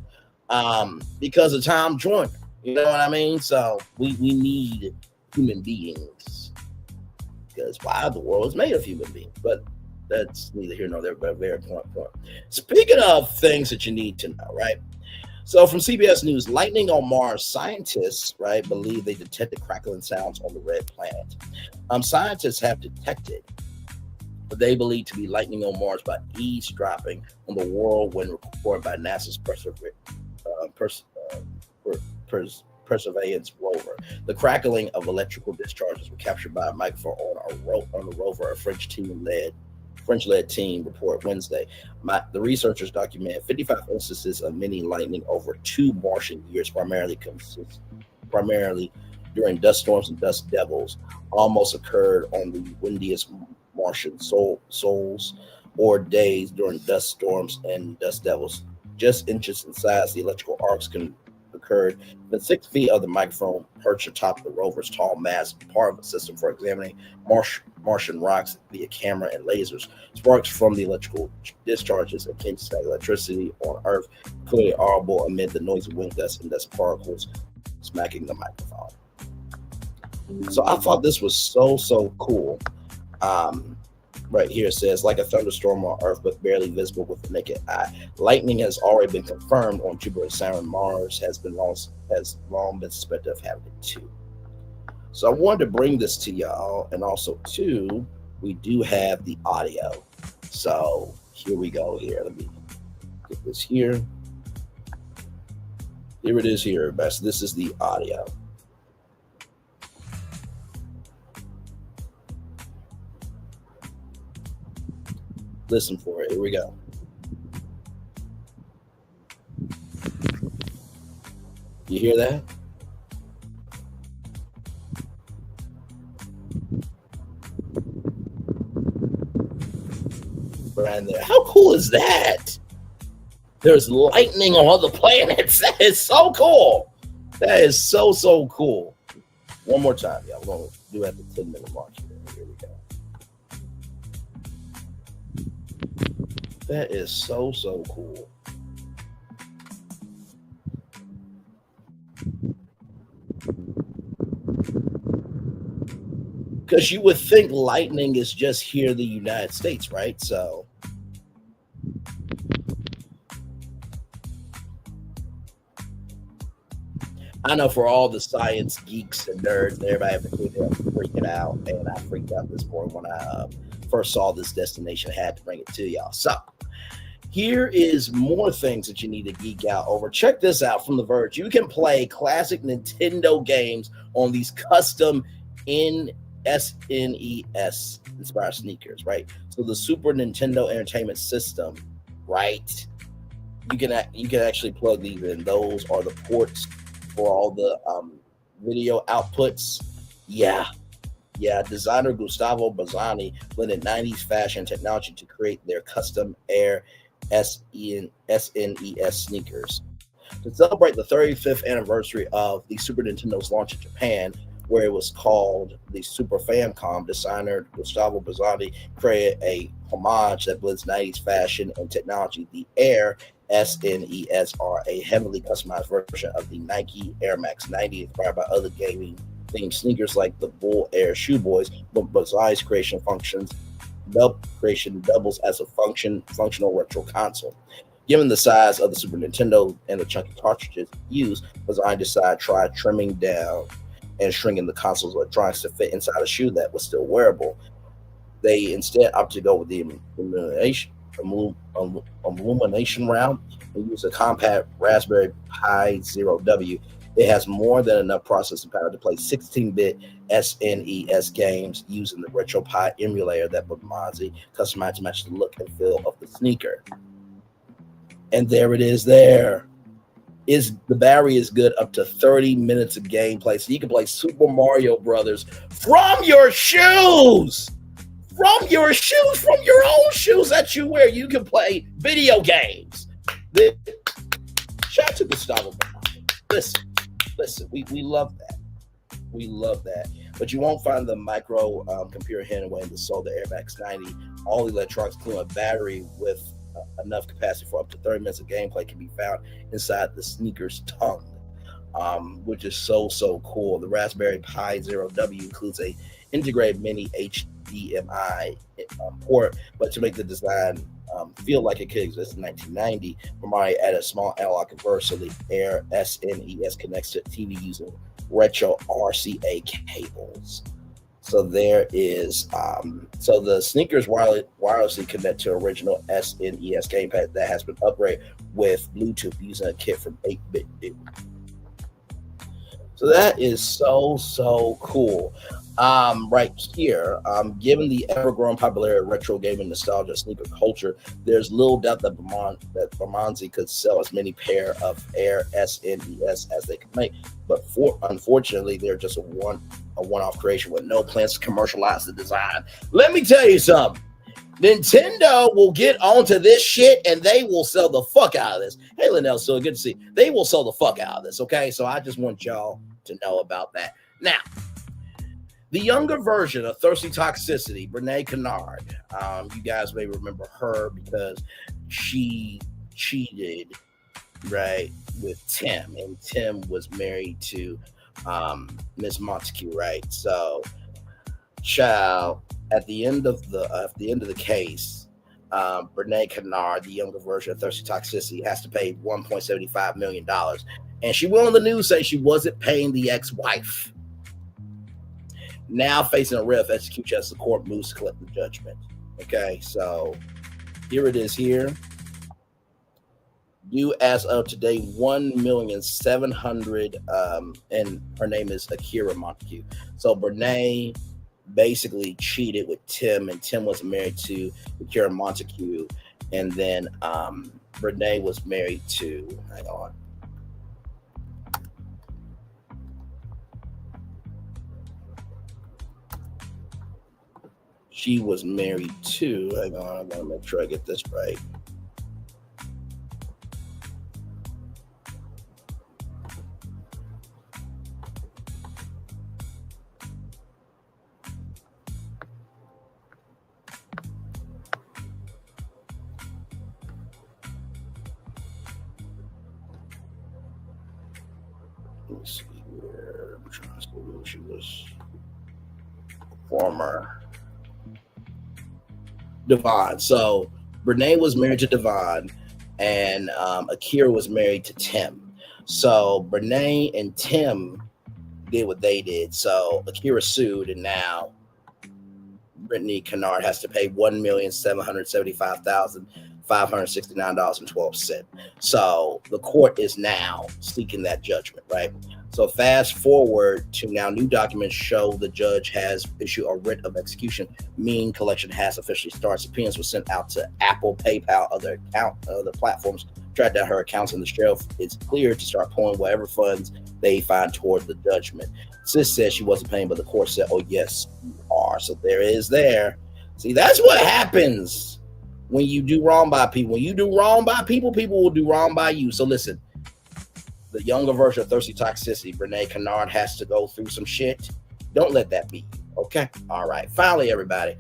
because of Tom Joyner. You know what I mean? So we need human beings because the world is made of human beings. But that's neither here nor there, but a very point. Speaking of things that you need to know, right? So from CBS News, lightning on Mars, scientists, right, believe they detected crackling sounds on the red planet. Scientists have detected what they believe to be lightning on Mars by eavesdropping on the whirlwind recorded by NASA's Perseverance rover. The crackling of electrical discharges were captured by a microphone on the rover, a French-led team report Wednesday. The researchers documented 55 instances of mini lightning over 2 Martian years, primarily during dust storms and dust devils. Almost occurred on the windiest Martian sols or days during dust storms and dust devils. Just inches in size, the electrical arcs occurred within 6 feet of the microphone perched atop the rover's tall mast, part of a system for examining Martian rocks via camera and lasers. Sparks from the electrical discharges akin to electricity on Earth, clearly audible amid the noisy wind gusts and dust particles smacking the microphone. So I thought this was so cool. Right here it says, like a thunderstorm on Earth, but barely visible with the naked eye. Lightning has already been confirmed on Jupiter and Saturn. Mars has long been suspected of having it too. So I wanted to bring this to y'all, and also too, we do have the audio. So here we go. Here, let me get this here. Here it is here, everybody. So this is the audio. Listen for it. Here we go. You hear that? Right there. How cool is that? There's lightning on other planets. That is so cool. That is so cool. One more time, y'all. We're going to do at the 10-minute mark here. Here we go. That is so cool. Because you would think lightning is just here in the United States, right? So I know for all the science geeks and nerds, everybody freaking out, and I freaked out this morning when I first saw this destination. I had to bring it to y'all. So here is more things that you need to geek out over. Check this out from The Verge. You can play classic Nintendo games on these custom SNES inspired sneakers, right? So the Super Nintendo Entertainment System, right? You can actually plug these in. Those are the ports for all the video outputs. Yeah. Designer Gustavo Bazzani blended 90s fashion technology to create their custom Air SNES sneakers. To celebrate the 35th anniversary of the Super Nintendo's launch in Japan, where it was called the Super Famicom, designer Gustavo Bazzani created a homage that blends 90s fashion and technology. The Air SNES are a heavily customized version of the Nike Air Max 90, inspired by other gaming themed sneakers like the Bull Air Shoe Boys, but Bazzani's creation doubles as a functional retro console. Given the size of the Super Nintendo and the chunky cartridges used, Bazzani decided to try trimming down and shrinking the console's electronics to fit inside a shoe that was still wearable. They instead opted to go with the illumination round and use a compact Raspberry Pi 0W. It has more than enough processing power to play 16-bit SNES games using the RetroPie emulator that Bazzani customized to match the look and feel of the sneaker. And there it is there. The battery is good up to 30 minutes of gameplay. So you can play Super Mario Brothers from your shoes. From your own shoes that you wear. You can play video games. Shout out to Gustavo. Listen, we love that. We love that. But you won't find the micro computer hidden away in the Soul, the Air Max 90. All electronics, including a battery with enough capacity for up to 30 minutes of gameplay, can be found inside the sneaker's tongue, which is so cool. The Raspberry Pi 0W includes a integrated mini HDMI port, but to make the design feel like it could exist in 1990, Brenay added a small analog converter so the Air SNES connects to TV using retro RCA cables. So there is, so the sneakers wirelessly connect to original SNES gamepad that has been upgraded with Bluetooth using a kit from 8-Bit Do. So that is so cool. Right here, given the ever-growing popularity of retro gaming nostalgia sneaker culture, there's little doubt that Bazzani could sell as many pair of Air SNES as they could make. But unfortunately, they're just a one-off creation with no plans to commercialize the design. Let me tell you something. Nintendo will get onto this shit and they will sell the fuck out of this. Hey, Linnell, so good to see you. They will sell the fuck out of this, okay? So I just want y'all to know about that. Now, the younger version of Thirsty Toxicity, Brenay Kennard. You guys may remember her because she cheated, right, with Tim, and Tim was married to Miss Montague, right? So, child, at the end of the case, Brenay Kennard, the younger version of Thirsty Toxicity, has to pay $1.75 million, and she went on the news saying she wasn't paying the ex-wife. Now facing a writ of execution as the court moves to collect the judgment. Okay, so here it is here. due as of today, 1,700,000, and her name is Akira Montague. So Brenay basically cheated with Tim, and Tim was married to Akira Montague, and then Brenay was married to, hang on, she was married to, hang on, I gotta make sure I get this right. Let me see here. I'm trying to see who she was. Former Devon. So Brenay was married to Devon, and Akira was married to Tim. So Brenay and Tim did what they did. So Akira sued, and now Brenay Kennard has to pay $1,775,569.12. So the court is now seeking that judgment, right? So fast forward to now, new documents show the judge has issued a writ of execution, meaning collection has officially started. Subpoenas were sent out to Apple, PayPal, other platforms, track down her accounts, and the sheriff is cleared to start pulling whatever funds they find toward the judgment. Sis said she wasn't paying, but the court said, oh, yes, you are. So there is there. See, that's what happens when you do wrong by people. When you do wrong by people, people will do wrong by you. So listen, the younger version of Thirsty Toxicity, Brenay Kennard, has to go through some shit. Don't let that be you, okay? All right. Finally, everybody.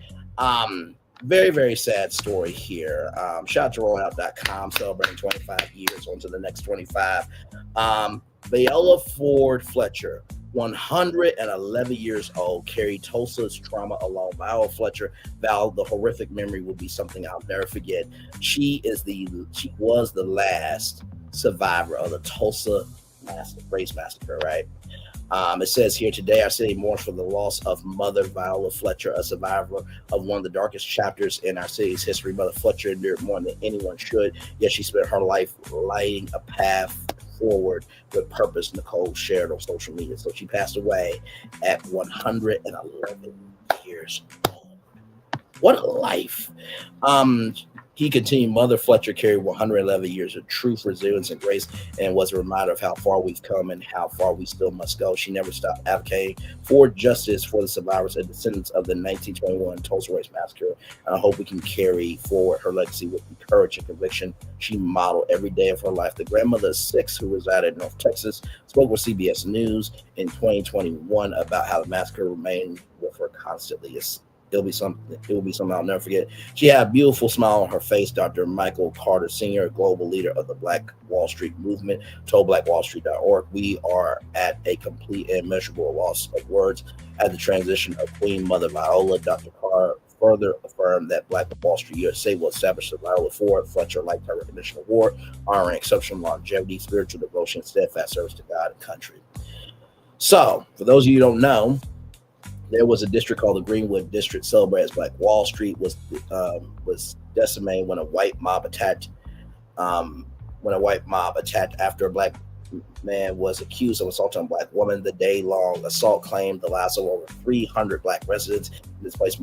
Very, very sad story here. Shout out to rollout.com, celebrating 25 years on to the next 25. Viola Fletcher, 111 years old, carried Tulsa's trauma alone. Viola Fletcher vowed the horrific memory will be something I'll never forget. She was the last survivor of the Tulsa race massacre, right? It says here, today our city mourns for the loss of Mother Viola Fletcher, a survivor of one of the darkest chapters in our city's history. Mother Fletcher endured more than anyone should, yet she spent her life lighting a path forward with purpose, Nicole shared on social media. So she passed away at 111 years old. What a life. He continued, Mother Fletcher carried 111 years of truth, resilience, and grace, and was a reminder of how far we've come and how far we still must go. She never stopped advocating for justice for the survivors and descendants of the 1921 Tulsa Race Massacre. And I hope we can carry forward her legacy with the courage and conviction she modeled every day of her life. The grandmother of 6, who resided in North Texas, spoke with CBS News in 2021 about how the massacre remained with her constantly. It will be something I'll never forget. She had a beautiful smile on her face. Dr. Michael Carter Sr., global leader of the Black Wall Street movement, told blackwallstreet.org, we are at a complete and immeasurable loss of words at the transition of Queen Mother Viola. Dr. Carter further affirmed that Black Wall Street USA will establish the Viola Ford Fletcher Lifetime Recognition Award, honoring exceptional longevity, spiritual devotion, steadfast service to God and country. So, for those of you who don't know, there was a district called the Greenwood District, celebrated as Black Wall Street, was decimated when a white mob attacked. After a black man was accused of assaulting a black woman. The day-long assault claimed the lives of over 300 black residents. Displaced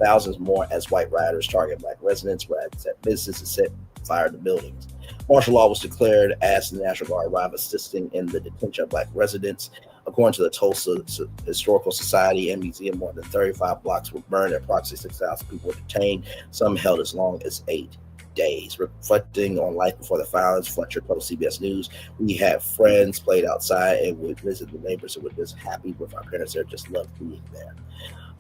thousands more as white rioters targeted black residents, set businesses, set fire to buildings. Martial law was declared as the National Guard arrived, assisting in the detention of black residents. According to the Tulsa Historical Society and Museum, more than 35 blocks were burned and approximately 6,000 people were detained, some held as long as 8 days. Reflecting on life before the violence, Fletcher told CBS News, we had friends, played outside, and would visit the neighbors and were just happy with our parents there, just loved being there.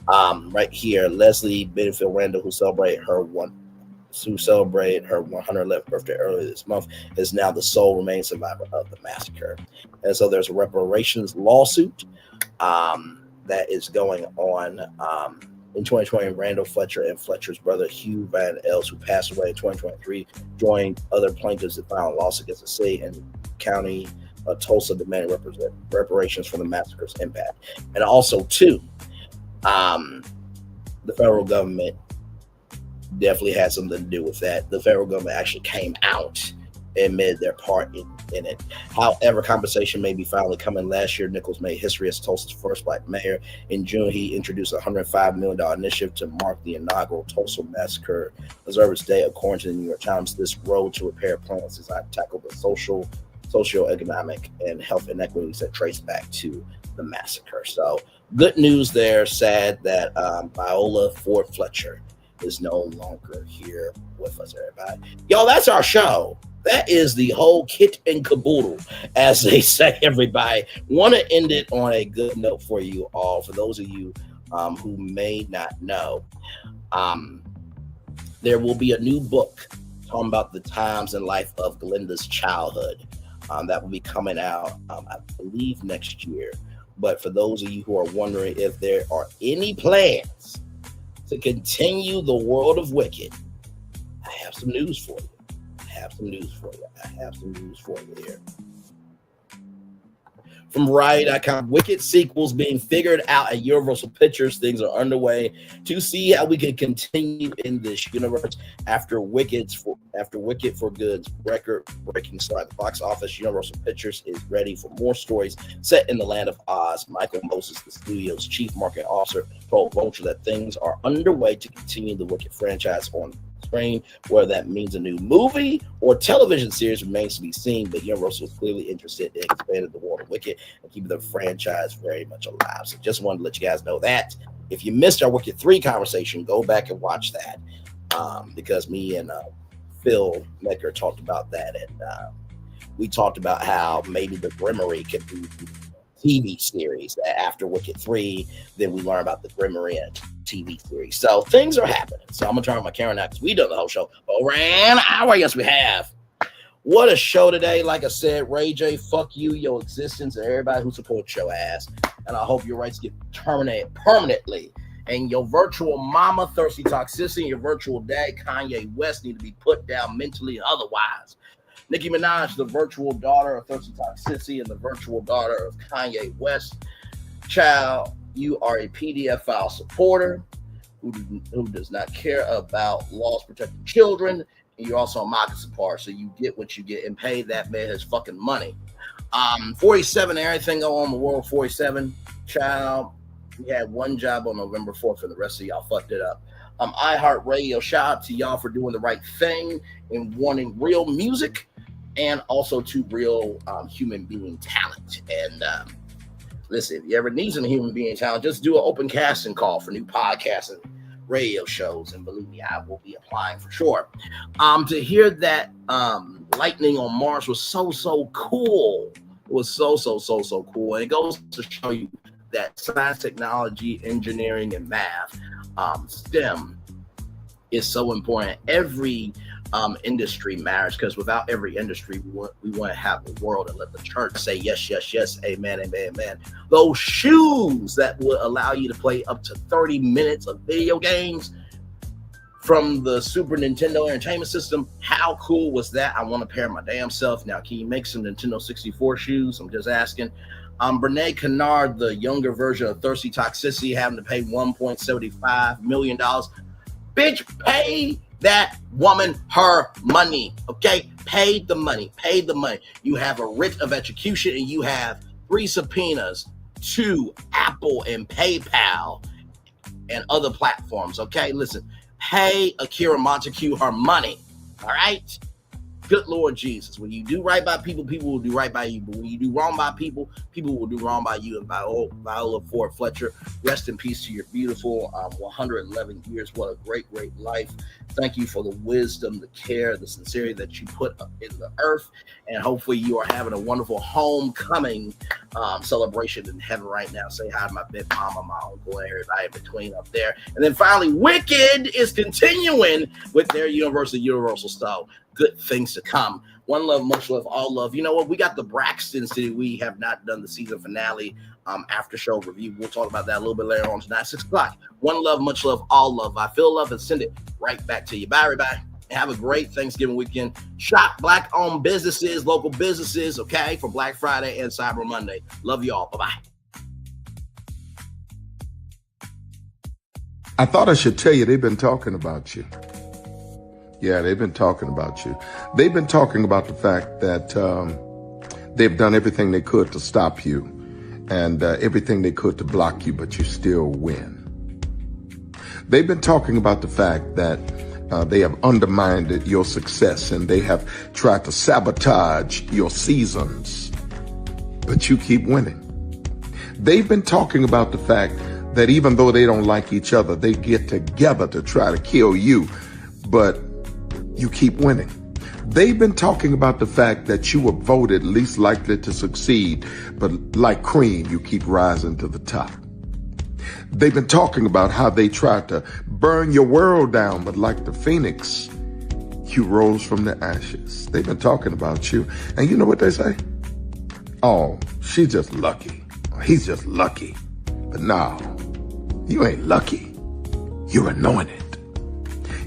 Right here, Leslie Benfield Randall, who celebrated her 111th birthday earlier this month, is now the sole remaining survivor of the massacre. And so there's a reparations lawsuit that is going on. In 2020, Randall Fletcher and Fletcher's brother Hugh Van Els, who passed away in 2023, joined other plaintiffs that filed a lawsuit against the city and county of Tulsa demanding reparations for the massacre's impact. And also, too, the federal government definitely had something to do with that. The federal government actually came out admitted their part in it. However, compensation may be finally coming. Last year, Nichols made history as Tulsa's first black mayor. In June, he introduced a $105 million initiative to mark the inaugural Tulsa Massacre. Observe its day, according to the New York Times. This road to repair plan is designed to tackle the socioeconomic, and health inequities that trace back to the massacre. So good news there. Sad that Viola Fletcher is no longer here with us, everybody. Y'all, that's our show. That is the whole kit and caboodle, as they say, everybody. Want to end it on a good note for you all. For those of you who may not know, there will be a new book talking about the times and life of Glenda's childhood that will be coming out, I believe, next year. But for those of you who are wondering if there are any plans to continue the world of Wicked, I have some news for you. I have some news for you here. From Riot.com, Wicked sequels being figured out at Universal Pictures. Things are underway to see how we can continue in this universe after Wicked for Good's record-breaking start at the box office. Universal Pictures is ready for more stories set in the land of Oz. Michael Moses, the studio's chief marketing officer, told Vulture that things are underway to continue the Wicked franchise on screen. Whether that means a new movie or television series remains to be seen, but Universal is clearly interested in expanding the world of Wicked and keeping the franchise very much alive. So just wanted to let you guys know that. If you missed our Wicked 3 conversation, go back and watch that, because me and Phil Mecker talked about that, and we talked about how maybe the Grimmery could be TV series. After Wicked 3, then we learn about the Grimmery and TV series. So things are happening. So I'm gonna turn on my camera now because we done the whole show over an hour. Yes, we have. What a show today. Like I said, Ray J, fuck you, your existence, and everybody who supports your ass. And I hope your rights get terminated permanently. And your virtual mama, Thirsty Toxicity, and your virtual dad, Kanye West, need to be put down mentally and otherwise. Nicki Minaj, the virtual daughter of Thirsty Toxicity and the virtual daughter of Kanye West. Child, you are a PDF file supporter who does not care about laws protecting children. And you're also a market supporter, so you get what you get and pay that man his fucking money. 47, everything go on in the world. 47, child, we had one job on November 4th, and the rest of y'all fucked it up. iHeartRadio, shout out to y'all for doing the right thing and wanting real music, and also to real human being talent. And listen, if you ever need some human being talent, just do an open casting call for new podcasts and radio shows, and believe me, I will be applying for sure. To hear that lightning on Mars was so cool. It was so cool, and it goes to show you that science, technology, engineering, and math, STEM, is so important. Every industry matters, because without every industry, we want to have the world and let the church say yes, amen, amen, amen. Those shoes that would allow you to play up to 30 minutes of video games from the Super Nintendo Entertainment System. How cool was that? I want a pair of my damn self. Now, can you make some Nintendo 64 shoes? I'm just asking. Brenay Kennard, the younger version of Thirsty Toxicity, having to pay $1.75 million. Bitch, pay that woman her money, okay? Pay the money. You have a writ of execution, and you have 3 subpoenas to Apple and PayPal and other platforms, okay? Listen, pay Akira Montague her money, all right? Good Lord Jesus. When you do right by people, people will do right by you. But when you do wrong by people, people will do wrong by you. And Viola Fletcher, rest in peace to your beautiful 111 years. What a great life. Thank you for the wisdom, the care, the sincerity that you put up in the earth. And hopefully you are having a wonderful homecoming celebration in heaven right now. Say hi to my big mama, my uncle, and everybody in between up there. And then finally, Wicked is continuing with their Universal style. Good things to come. One love, much love, all love. You know what? We got the Braxtons today. We have not done the season finale after show review. We'll talk about that a little bit later on tonight, 6 o'clock. One love, much love, all love. I feel love and send it right back to you. Bye, everybody. Have a great Thanksgiving weekend. Shop Black-owned businesses, local businesses, okay, for Black Friday and Cyber Monday. Love you all. Bye-bye. I thought I should tell you they've been talking about you. Yeah, they've been talking about you. They've been talking about the fact that they've done everything they could to stop you and everything they could to block you, but you still win. They've been talking about the fact that they have undermined your success and they have tried to sabotage your seasons, but you keep winning. They've been talking about the fact that even though they don't like each other, they get together to try to kill you, but you keep winning. They've been talking about the fact that you were voted least likely to succeed, but like cream, you keep rising to the top. They've been talking about how they tried to burn your world down, but like the phoenix, you rose from the ashes. They've been talking about you. And you know what they say? Oh, she's just lucky. He's just lucky. But no, you ain't lucky. You're anointed.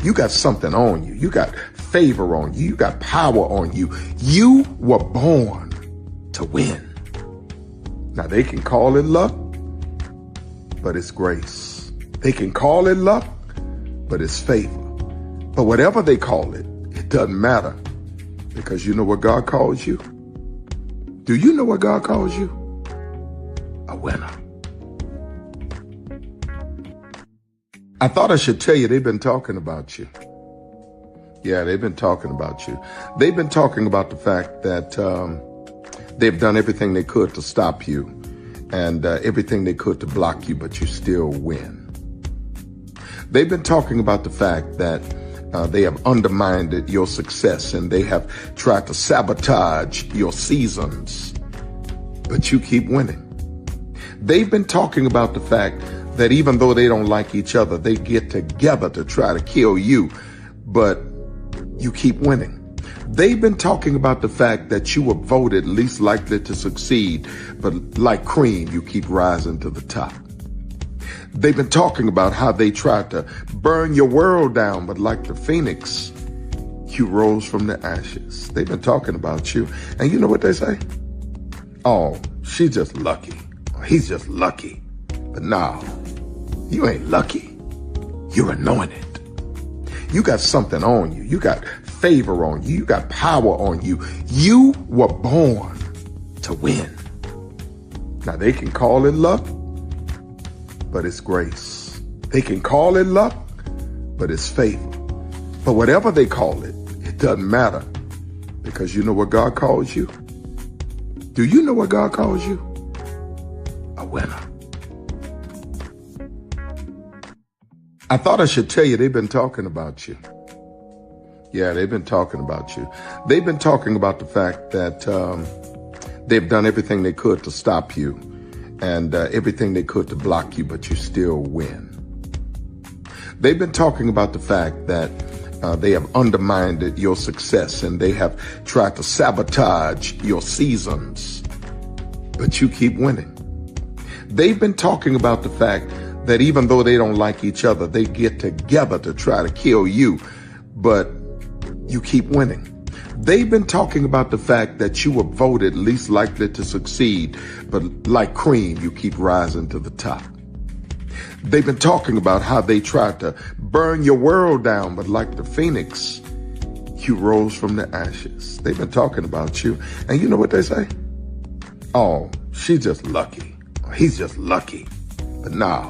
You got something on you. You got favor on you. You got power on you. You were born to win. Now they can call it luck, but it's grace. They can call it luck, but it's favor. But whatever they call it, it doesn't matter, because you know what God calls you? Do you know what God calls you? A winner. I thought I should tell you they've been talking about you. Yeah, they've been talking about you. They've been talking about the fact that they've done everything they could to stop you and everything they could to block you, but you still win. They've been talking about the fact that they have undermined your success and they have tried to sabotage your seasons, but you keep winning. They've been talking about the fact that even though they don't like each other, they get together to try to kill you, but you keep winning. They've been talking about the fact that you were voted least likely to succeed, but like cream, you keep rising to the top. They've been talking about how they tried to burn your world down, but like the phoenix, you rose from the ashes. They've been talking about you. And you know what they say? Oh, she's just lucky. He's just lucky. But no, you ain't lucky. You're anointed. You got something on you. You got favor on you. You got power on you. You were born to win. Now they can call it luck, but it's grace. They can call it luck, but it's favor. But whatever they call it, it doesn't matter, because you know what God calls you? Do you know what God calls you? A winner. I thought I should tell you they've been talking about you. Yeah, they've been talking about you. They've been talking about the fact that they've done everything they could to stop you and everything they could to block you, but you still win. They've been talking about the fact that they have undermined your success and they have tried to sabotage your seasons, but you keep winning. They've been talking about the fact that even though they don't like each other, they get together to try to kill you, but you keep winning. They've been talking about the fact that you were voted least likely to succeed, but like cream, you keep rising to the top. They've been talking about how they tried to burn your world down, but like the phoenix, you rose from the ashes. They've been talking about you. And you know what they say? Oh, she's just lucky. He's just lucky. But no,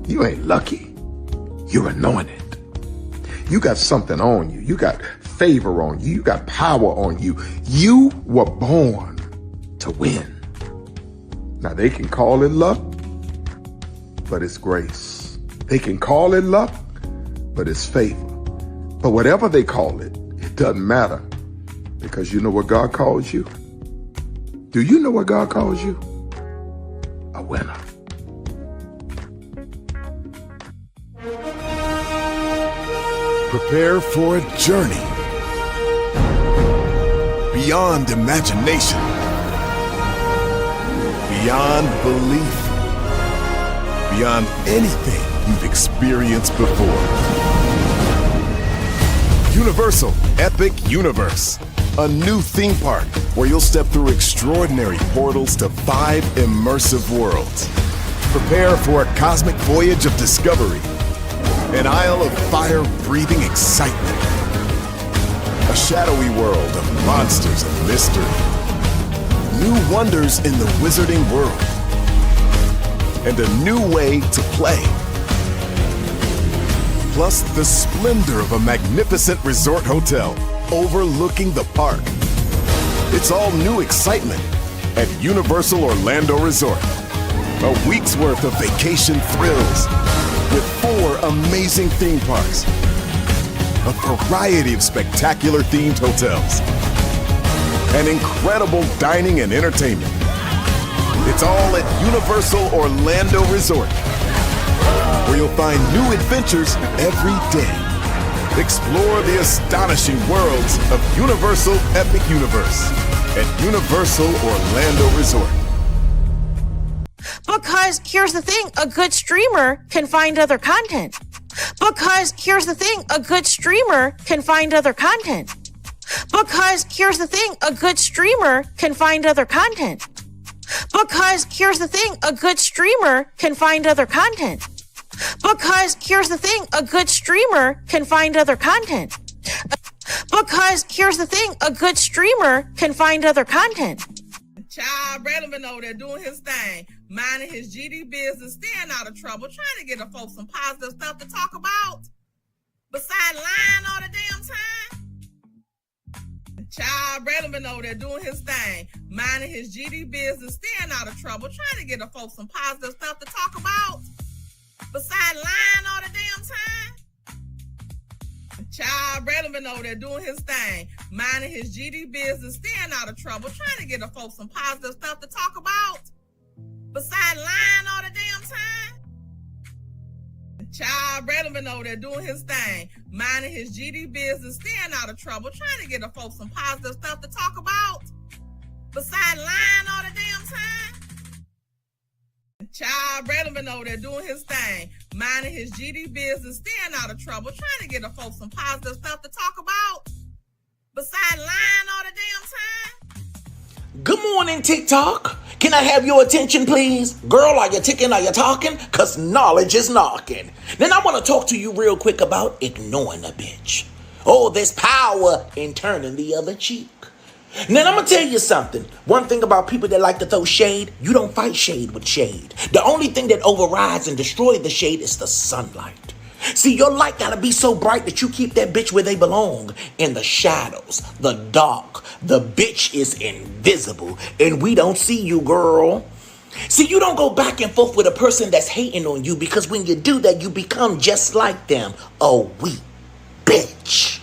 you ain't lucky. You're anointed. You got something on you. You got favor on you. You got power on you. You were born to win. Now they can call it luck, but it's grace. They can call it luck, but it's favor. But whatever they call it, it doesn't matter, because you know what God calls you? Do you know what God calls you? A winner. Prepare for a journey beyond imagination, beyond belief, beyond anything you've experienced before. Universal Epic Universe, a new theme park where you'll step through extraordinary portals to 5 immersive worlds. Prepare for a cosmic voyage of discovery, an isle of fire-breathing excitement, A shadowy world of monsters and mystery. New wonders in the wizarding world. And a new way to play. Plus the splendor of a magnificent resort hotel overlooking the park. It's all new excitement at Universal Orlando Resort. A week's worth of vacation thrills with 4 amazing theme parks, a variety of spectacular themed hotels, and incredible dining and entertainment. It's all at Universal Orlando Resort, where you'll find new adventures every day. Explore the astonishing worlds of Universal Epic Universe at Universal Orlando Resort. Because here's the thing, a good streamer can find other content. Because here's the thing, a good streamer can find other content. Because here's the thing, a good streamer can find other content. Because here's the thing, a good streamer can find other content. Because here's the thing, a good streamer can find other content. Because here's the thing, a good streamer can find other content. Child Brenay over there doing his thing, minding his GD business, staying out of trouble, trying to get the folks some positive stuff to talk about. Besides lying all the damn time. Child Brenay over there doing his thing, minding his GD business, staying out of trouble, trying to get the folks some positive stuff to talk about. Besides lying all the damn time. Child Brenay over there doing his thing, minding his GD business, staying out of trouble, trying to get the folks some positive stuff to talk about. Besides lying all the damn time. Child Brenay over there doing his thing, minding his GD business, staying out of trouble, trying to get the folks some positive stuff to talk about. Besides lying all the damn time. Child Brenay over there doing his thing, minding his GD business, staying out of trouble, trying to get the folks some positive stuff to talk about. Besides lying all the damn time. Good morning, TikTok. Can I have your attention, please? Girl, are you ticking? Are you talking? Because knowledge is knocking. Then I want to talk to you real quick about ignoring a bitch. Oh, there's power in turning the other cheek. Now, I'm going to tell you something. One thing about people that like to throw shade, you don't fight shade with shade. The only thing that overrides and destroys the shade is the sunlight. See, your light got to be so bright that you keep that bitch where they belong. In the shadows, the dark. The bitch is invisible, and we don't see you, girl. See, you don't go back and forth with a person that's hating on you, because when you do that, you become just like them. A weak bitch.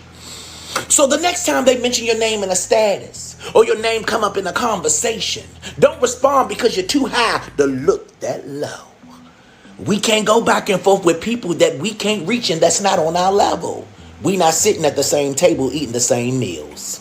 So the next time they mention your name in a status or your name come up in a conversation, don't respond because you're too high to look that low. We can't go back and forth with people that we can't reach and that's not on our level. We not sitting at the same table eating the same meals.